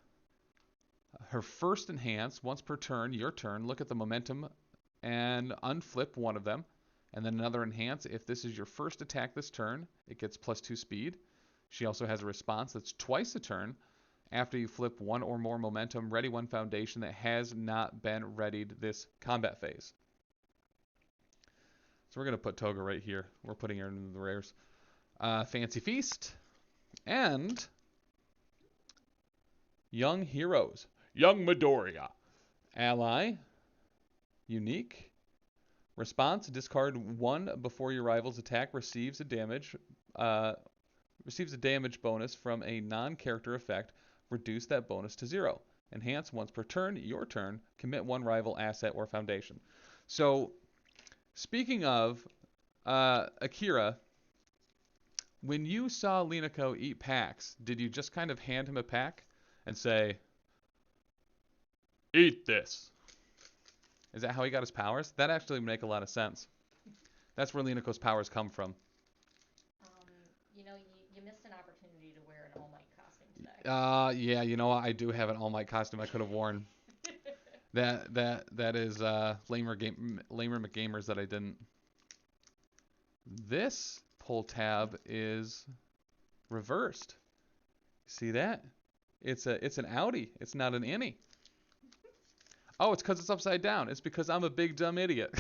Her first enhance, once per turn, your turn, look at the momentum and unflip one of them. And then another enhance. If this is your first attack this turn, it gets +2 speed. She also has a response that's twice a turn. After you flip 1 or more momentum, ready 1 foundation that has not been readied this combat phase. So we're going to put Toga right here. We're putting her in the rares. Fancy Feast. And Young Heroes. Young Midoriya. Ally. Unique. Response. Discard 1 before your rival's attack receives a damage bonus from a non-character effect reduce that bonus to 0. Enhance once per turn, your turn. Commit one rival asset or foundation. So, speaking of Akira, when you saw Linako eat packs, did you just kind of hand him a pack and say, eat this? Is that how he got his powers? That actually would make a lot of sense. That's where Linako's powers come from. You know, you missed an opportunity to wear an All Might costume today. Yeah, you know what? I do have an All Might costume I could have worn. That is lamer McGamers that I didn't. This pull tab is reversed. See that? It's an outie. It's not an innie. Oh, it's because it's upside down. It's because I'm a big dumb idiot.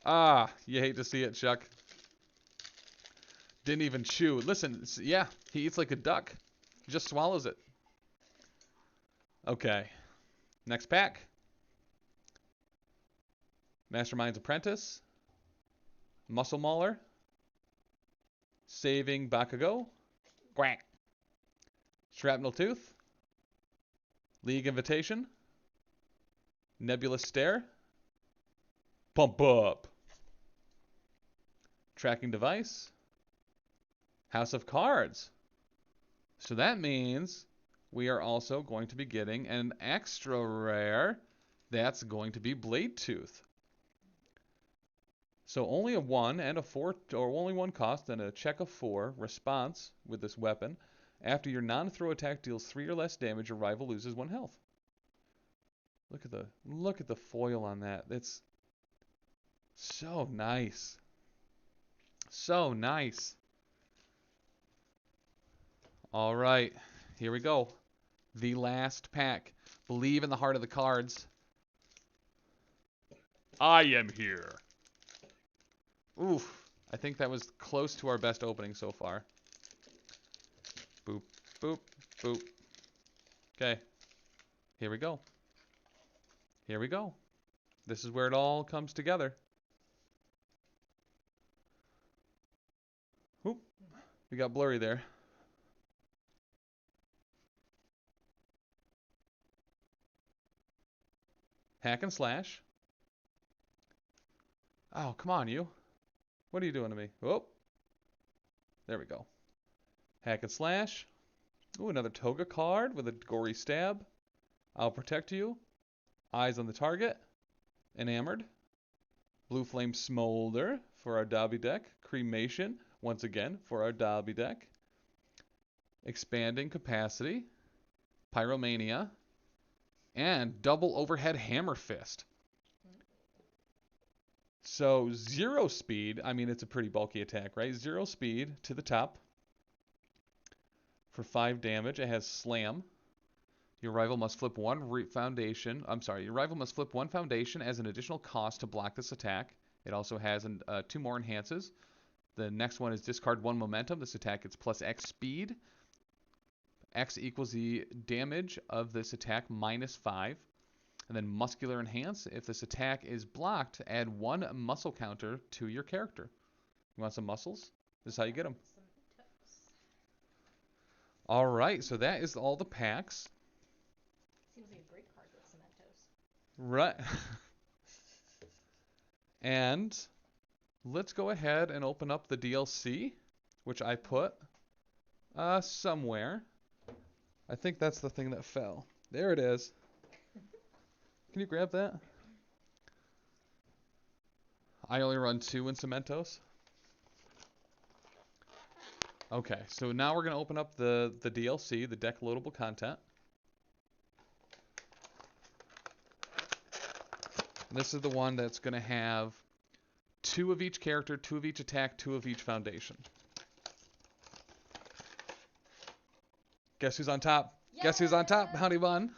Ah, you hate to see it, Chuck. Didn't even chew. Listen, yeah, he eats like a duck. He just swallows it. Okay. Next pack. Mastermind's Apprentice. Muscle Mauler. Saving Bakugo. Quack. Shrapnel Tooth. League Invitation. Nebulous Stare. Pump Up. Tracking Device. House of Cards. So that means we are also going to be getting an extra rare. That's going to be Blade Tooth. So only a 1 and a 4, or only 1 cost and a check of 4 response with this weapon. After your non-throw attack deals 3 or less damage, your rival loses 1 health. Look at the foil on that. It's so nice. So nice. All right, here we go. The last pack. Believe in the heart of the cards. I am here. Oof. I think that was close to our best opening so far. Boop, boop, boop. Okay. Here we go. Here we go. This is where it all comes together. Oop. We got blurry there. Hack and slash. Oh, come on, you. What are you doing to me? Oh. There we go. Hack and slash. Ooh, another Toga card with a gory stab. I'll protect you. Eyes on the target. Enamored. Blue Flame Smolder for our Dobby deck. Cremation, once again, for our Dobby deck. Expanding Capacity. Pyromania. And double overhead Hammer Fist. So 0 speed, I mean, it's a pretty bulky attack, right? 0 speed to the top. For 5 damage, it has Slam. Your rival must flip one foundation. I'm sorry, your rival must flip 1 foundation as an additional cost to block this attack. It also has 2 more enhances. The next one is discard 1 momentum. This attack gets plus X speed. X equals the damage of this attack minus 5. And then muscular enhance. If this attack is blocked, add 1 muscle counter to your character. You want some muscles? This is how you get them. All right, so that is all the packs. Seems like a great card with Cementos. Right. And let's go ahead and open up the DLC, which I put somewhere. I think that's the thing that fell. There it is. Can you grab that? I only run 2 in Cementos. Okay, so now we're going to open up the DLC, the deck loadable content. This is the one that's going to have 2 of each character, 2 of each attack, 2 of each foundation. Guess who's on top? Yeah. Guess who's on top, Honey Bun?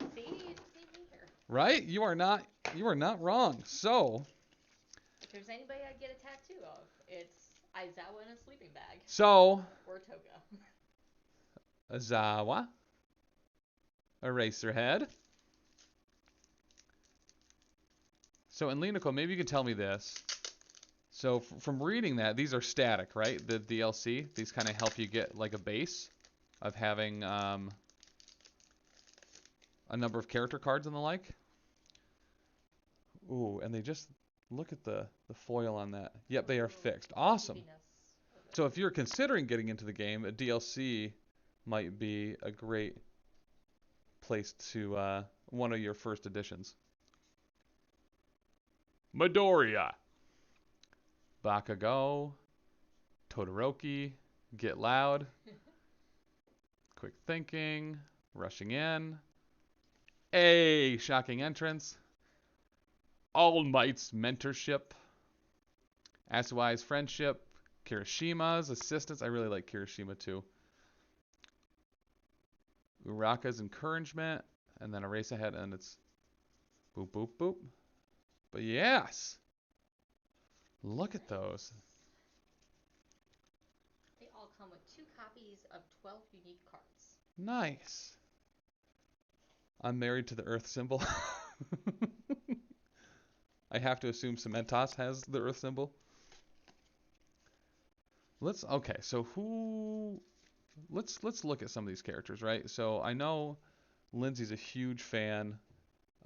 See, you just need me here. Right? You are not wrong. So, if there's anybody I'd get a tattoo of, it's Aizawa in a sleeping bag. So, or Toga. Aizawa, Eraserhead. So, in Linako, maybe you can tell me this. So from reading that, these are static, right? The DLC. These kind of help you get like a base of having a number of character cards and the like. Ooh, and they just look at the foil on that. Yep, they are fixed. Awesome. So if you're considering getting into the game, a DLC might be a great place to one of your first editions. Midoriya, Bakugo, Todoroki, Get Loud, Quick Thinking, Rushing In, a Shocking Entrance, All Might's Mentorship, Asuai's Friendship, Kirishima's Assistance. I really like Kirishima too. Uraka's Encouragement, and then a race ahead, and it's boop, boop, boop. But yes! Look at those. They all come with 2 copies of 12 unique cards. Nice. I'm married to the Earth symbol. I have to assume Cementos has the Earth symbol. Let's look at some of these characters, right? So I know Lindsay's a huge fan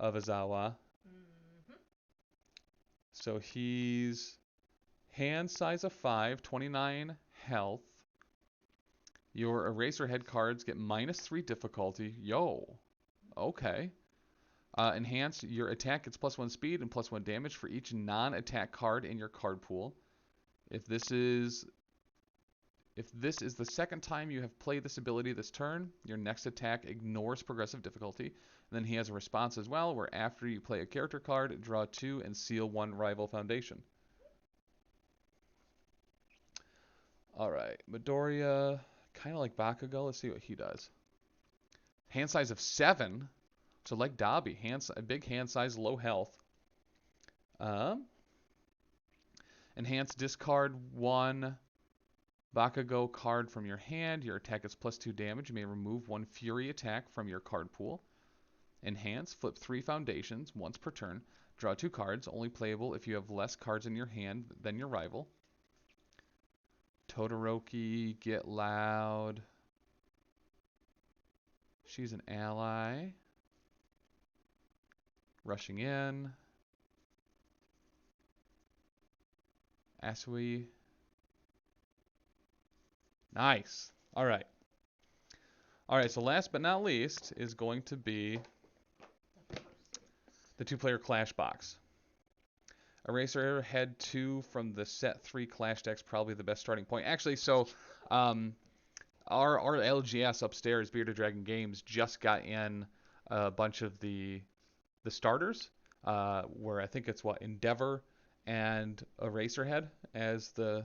of Aizawa. Mm-hmm. So he's hand size of 5, 29 health. Your eraser head cards get -3 difficulty. Yo. Okay. Enhance, your attack gets +1 speed and +1 damage for each non-attack card in your card pool. If this is the second time you have played this ability this turn, your next attack ignores progressive difficulty. And then he has a response as well, where after you play a character card, draw 2 and seal 1 rival foundation. Alright, Midoriya, kind of like Bakugo. Let's see what he does. Hand size of 7. So like Dabi, a big hand size, low health. Enhance, discard 1 Bakugo card from your hand. Your attack is +2 damage. You may remove 1 Fury attack from your card pool. Enhance, flip 3 foundations once per turn. Draw 2 cards, only playable if you have less cards in your hand than your rival. Todoroki, Get Loud. She's an ally. Rushing In. Asui. Nice. All right. All right, so last but not least is going to be the 2-player Clash box. Eraser Head 2 from the set 3 Clash deck's probably the best starting point. Actually, so our LGS upstairs, Bearded Dragon Games, just got in a bunch of the starters, where I think it's Endeavor and Eraserhead as the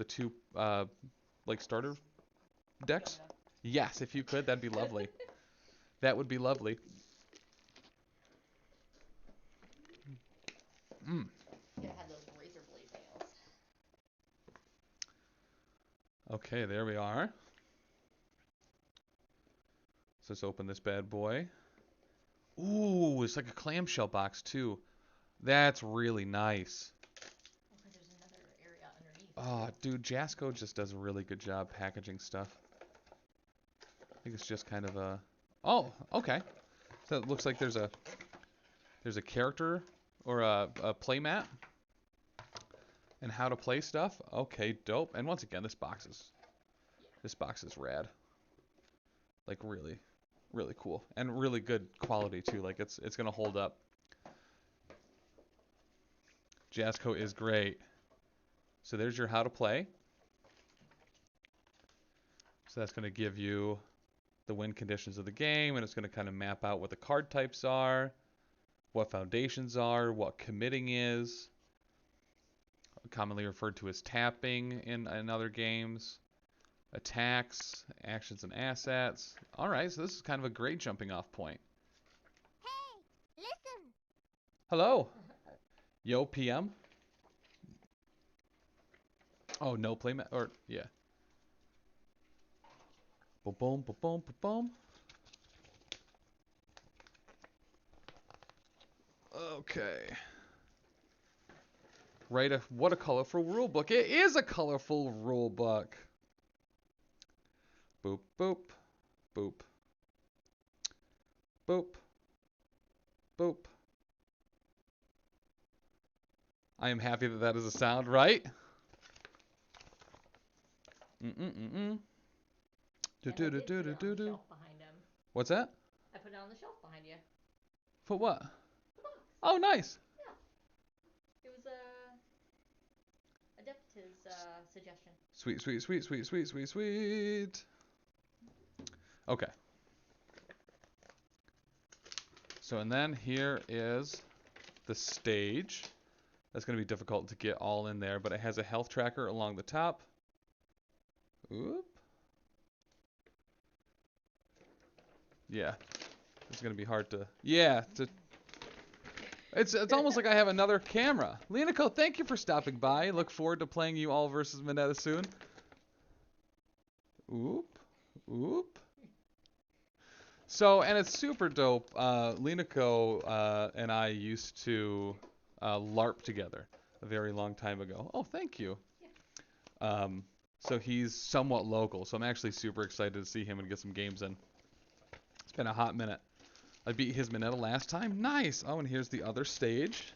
2 like starter decks. Yes, if you could, that'd be lovely. That would be lovely. Mm. Gotta have those razor blade nails. Okay, there we are. So let's open this bad boy. Ooh, it's like a clamshell box too. That's really nice. Looks like there's another area underneath. Oh, dude, Jasco just does a really good job packaging stuff. I think it's just kind of a... Oh, okay. So it looks like there's a character or a play mat and how to play stuff. Okay, dope. And once again, this box is rad. Like really, really cool and really good quality too. Like it's gonna hold up. Jasco is great. So there's your how to play. So that's going to give you the win conditions of the game, and it's going to kind of map out what the card types are, what foundations are, what committing is, commonly referred to as tapping in other games, attacks, actions, and assets. All right, so this is kind of a great jumping off point. Hey, listen. Hello. Yo, PM. Oh, no playmat, or yeah. Boom, boom, boom, boom, boom, boom. Okay. Right, what a colorful rule book. It is a colorful rule book. Boop, boop, boop, boop, boop. I am happy that that is a sound, right? Mm-mm-mm-mm. And I did put it on the shelf behind him. What's that? I put it on the shelf behind you. Put what? The box. Oh, nice. Yeah. It was Adept's suggestion. Sweet, sweet, sweet, sweet, sweet, sweet, sweet. Okay. So, and then here is the stage. That's going to be difficult to get all in there, but it has a health tracker along the top. Oop. Yeah. It's going to be hard to... Yeah. It's almost like I have another camera. Lenico, thank you for stopping by. Look forward to playing you all versus Minetta soon. Oop. Oop. So, and it's super dope. Lenico and I used to LARP together a very long time ago. Oh, thank you. So he's somewhat local, so I'm actually super excited to see him and get some games in. It's been a hot minute. I beat his Minetta last time. Nice. Oh, and here's the other stage.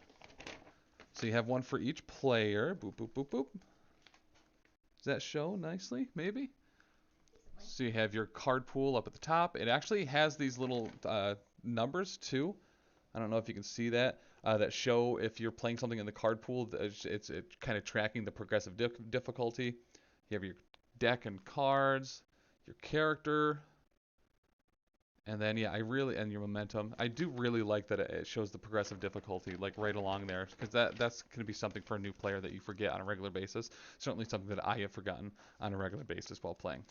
So you have one for each player. Boop, boop, boop, boop. Does that show nicely? Maybe? So you have your card pool up at the top. It actually has these little numbers too. I don't know if you can see that. That show if you're playing something in the card pool. It's kind of tracking the progressive difficulty. You have your deck and cards, your character, and then yeah, and your momentum. I do really like that it shows the progressive difficulty like right along there, because that's going to be something for a new player that you forget on a regular basis. Certainly something that I have forgotten on a regular basis while playing.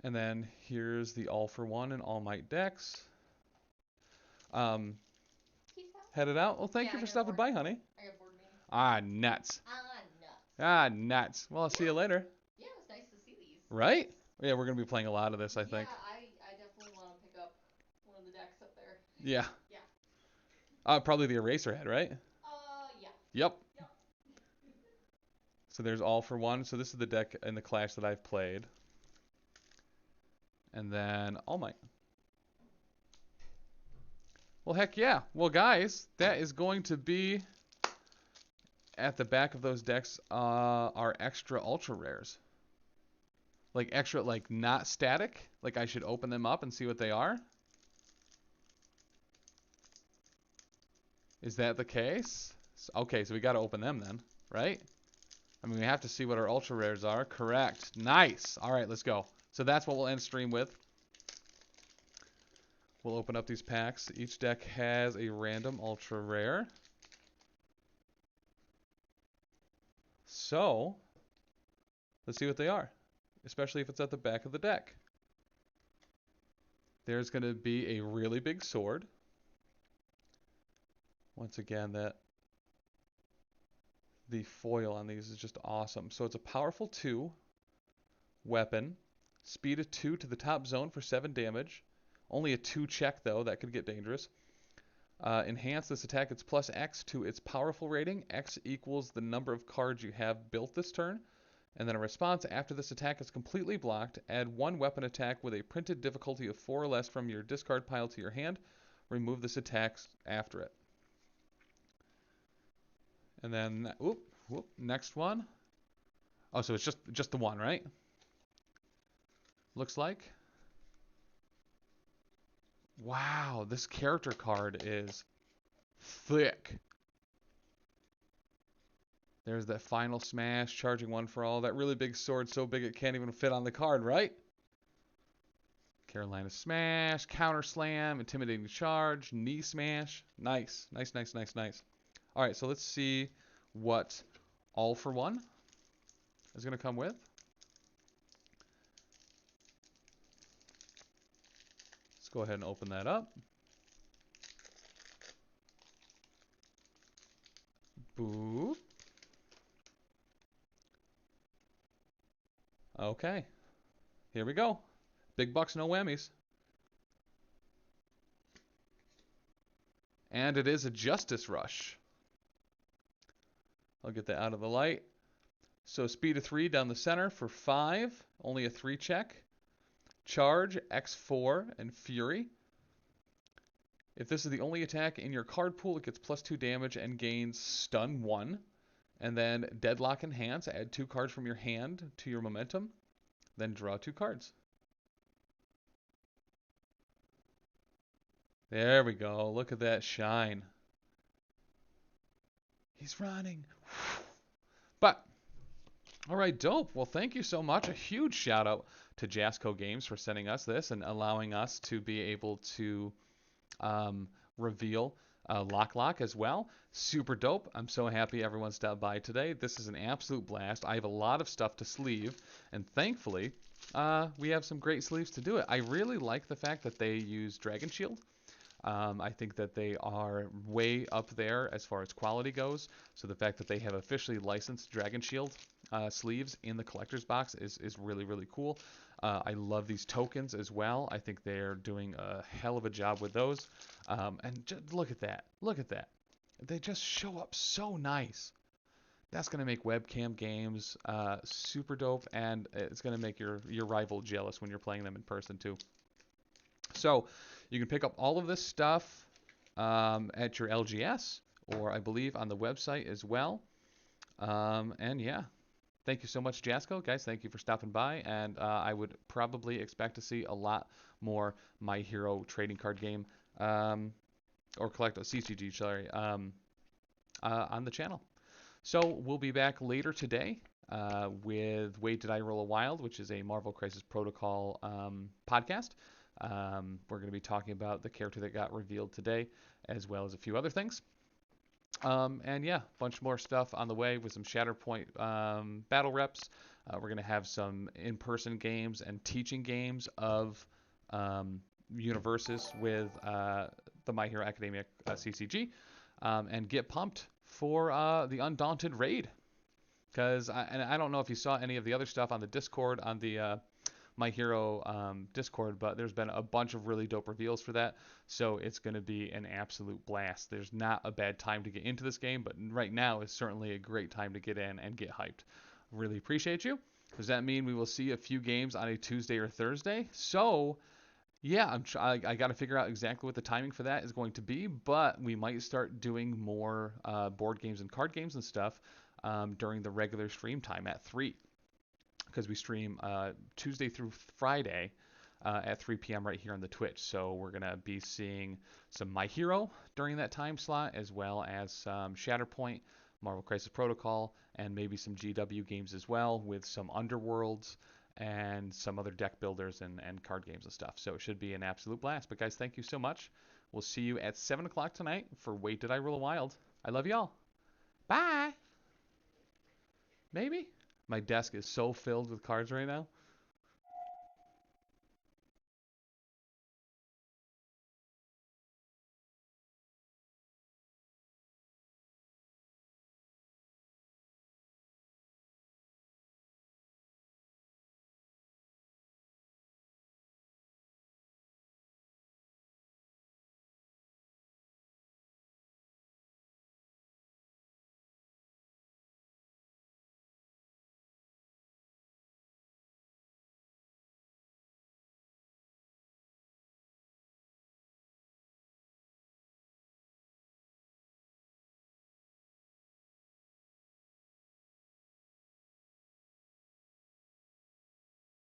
And then here's the All for One and All Might decks. Headed out? Well, thank you for stopping by, honey. I got board meeting. Ah, nuts. Ah, nuts. Well, I'll see you later. Yeah, it was nice to see these. Right? Yeah, we're going to be playing a lot of this, I think. Yeah, I definitely want to pick up one of the decks up there. Yeah. Yeah. Probably the Eraserhead, right? Yeah. Yep. So there's All for One. So this is the deck in the Clash that I've played. And then All Might. Well, heck yeah. Well, guys, that is going to be at the back of those decks are extra ultra rares. Like extra, like not static. Like I should open them up and see what they are. Is that the case? Okay, so we got to open them then, right? I mean, we have to see what our ultra rares are. Correct. Nice. All right, let's go. So that's what we'll end stream with. We'll open up these packs. Each deck has a random ultra rare. So, let's see what they are, especially if it's at the back of the deck. There's going to be a really big sword. Once again, the foil on these is just awesome. So it's a powerful 2 weapon, speed of 2 to the top zone for 7 damage. Only a 2 check though, that could get dangerous. Enhance this attack, it's plus X to its powerful rating. X equals the number of cards you have built this turn. And then a response after this attack is completely blocked. Add 1 weapon attack with a printed difficulty of 4 or less from your discard pile to your hand. Remove this attack after it. And then, next one. Oh, so it's just the one, right? Looks like. Wow, this character card is thick. There's that final smash, charging 1 for all. That really big sword, so big it can't even fit on the card, right? Carolina smash, counter slam, intimidating charge, knee smash. Nice, nice, nice, nice, nice. All right, so let's see what All for One is going to come with. Let's go ahead and open that up. Boop. Okay, here we go. Big bucks, no whammies. And it is a Justice Rush. I'll get that out of the light. So speed of 3 down the center for 5. Only a 3 check. Charge, X4, and Fury. If this is the only attack in your card pool, it gets +2 damage and gains stun 1. And then Deadlock Enhance, add 2 cards from your hand to your momentum. Then draw 2 cards. There we go. Look at that shine. He's running. But, alright, dope. Well, thank you so much. A huge shout out to Jasco Games for sending us this and allowing us to be able to reveal LockLock as well. Super dope. I'm so happy everyone stopped by today. This is an absolute blast. I have a lot of stuff to sleeve, and thankfully, we have some great sleeves to do it. I really like the fact that they use Dragon Shield. I think that they are way up there as far as quality goes. So the fact that they have officially licensed Dragon Shield sleeves in the collector's box is really, really cool. I love these tokens as well. I think they're doing a hell of a job with those. And just look at that. Look at that. They just show up so nice. That's going to make webcam games super dope, and it's going to make your rival jealous when you're playing them in person too. So you can pick up all of this stuff at your LGS, or I believe on the website as well. And yeah, thank you so much, Jasco. Guys, thank you for stopping by. And I would probably expect to see a lot more My Hero trading card game, or collect a CCG, sorry, on the channel. So we'll be back later today with Wait Did I Roll a Wild, which is a Marvel Crisis Protocol podcast. We're going to be talking about the character that got revealed today, as well as a few other things. And yeah, a bunch more stuff on the way with some Shatterpoint battle reps. We're going to have some in-person games and teaching games of universes with the My Hero Academia CCG. And get pumped for the Undaunted Raid. Because I don't know if you saw any of the other stuff on the Discord, on the My Hero Discord, but there's been a bunch of really dope reveals for that, so it's going to be an absolute blast. There's not a bad time to get into this game, but right now is certainly a great time to get in and get hyped. Really appreciate you. Does that mean we will see a few games on a Tuesday or Thursday? So, yeah, I got to figure out exactly what the timing for that is going to be, but we might start doing more board games and card games and stuff during the regular stream time at 3. Because we stream Tuesday through Friday at 3 p.m. right here on the Twitch. So we're going to be seeing some My Hero during that time slot, as well as some Shatterpoint, Marvel Crisis Protocol, and maybe some GW games as well, with some Underworlds and some other deck builders and card games and stuff. So it should be an absolute blast. But guys, thank you so much. We'll see you at 7 o'clock tonight for Wait Did I Roll a Wild. I love y'all. Bye. Maybe? My desk is so filled with cards right now.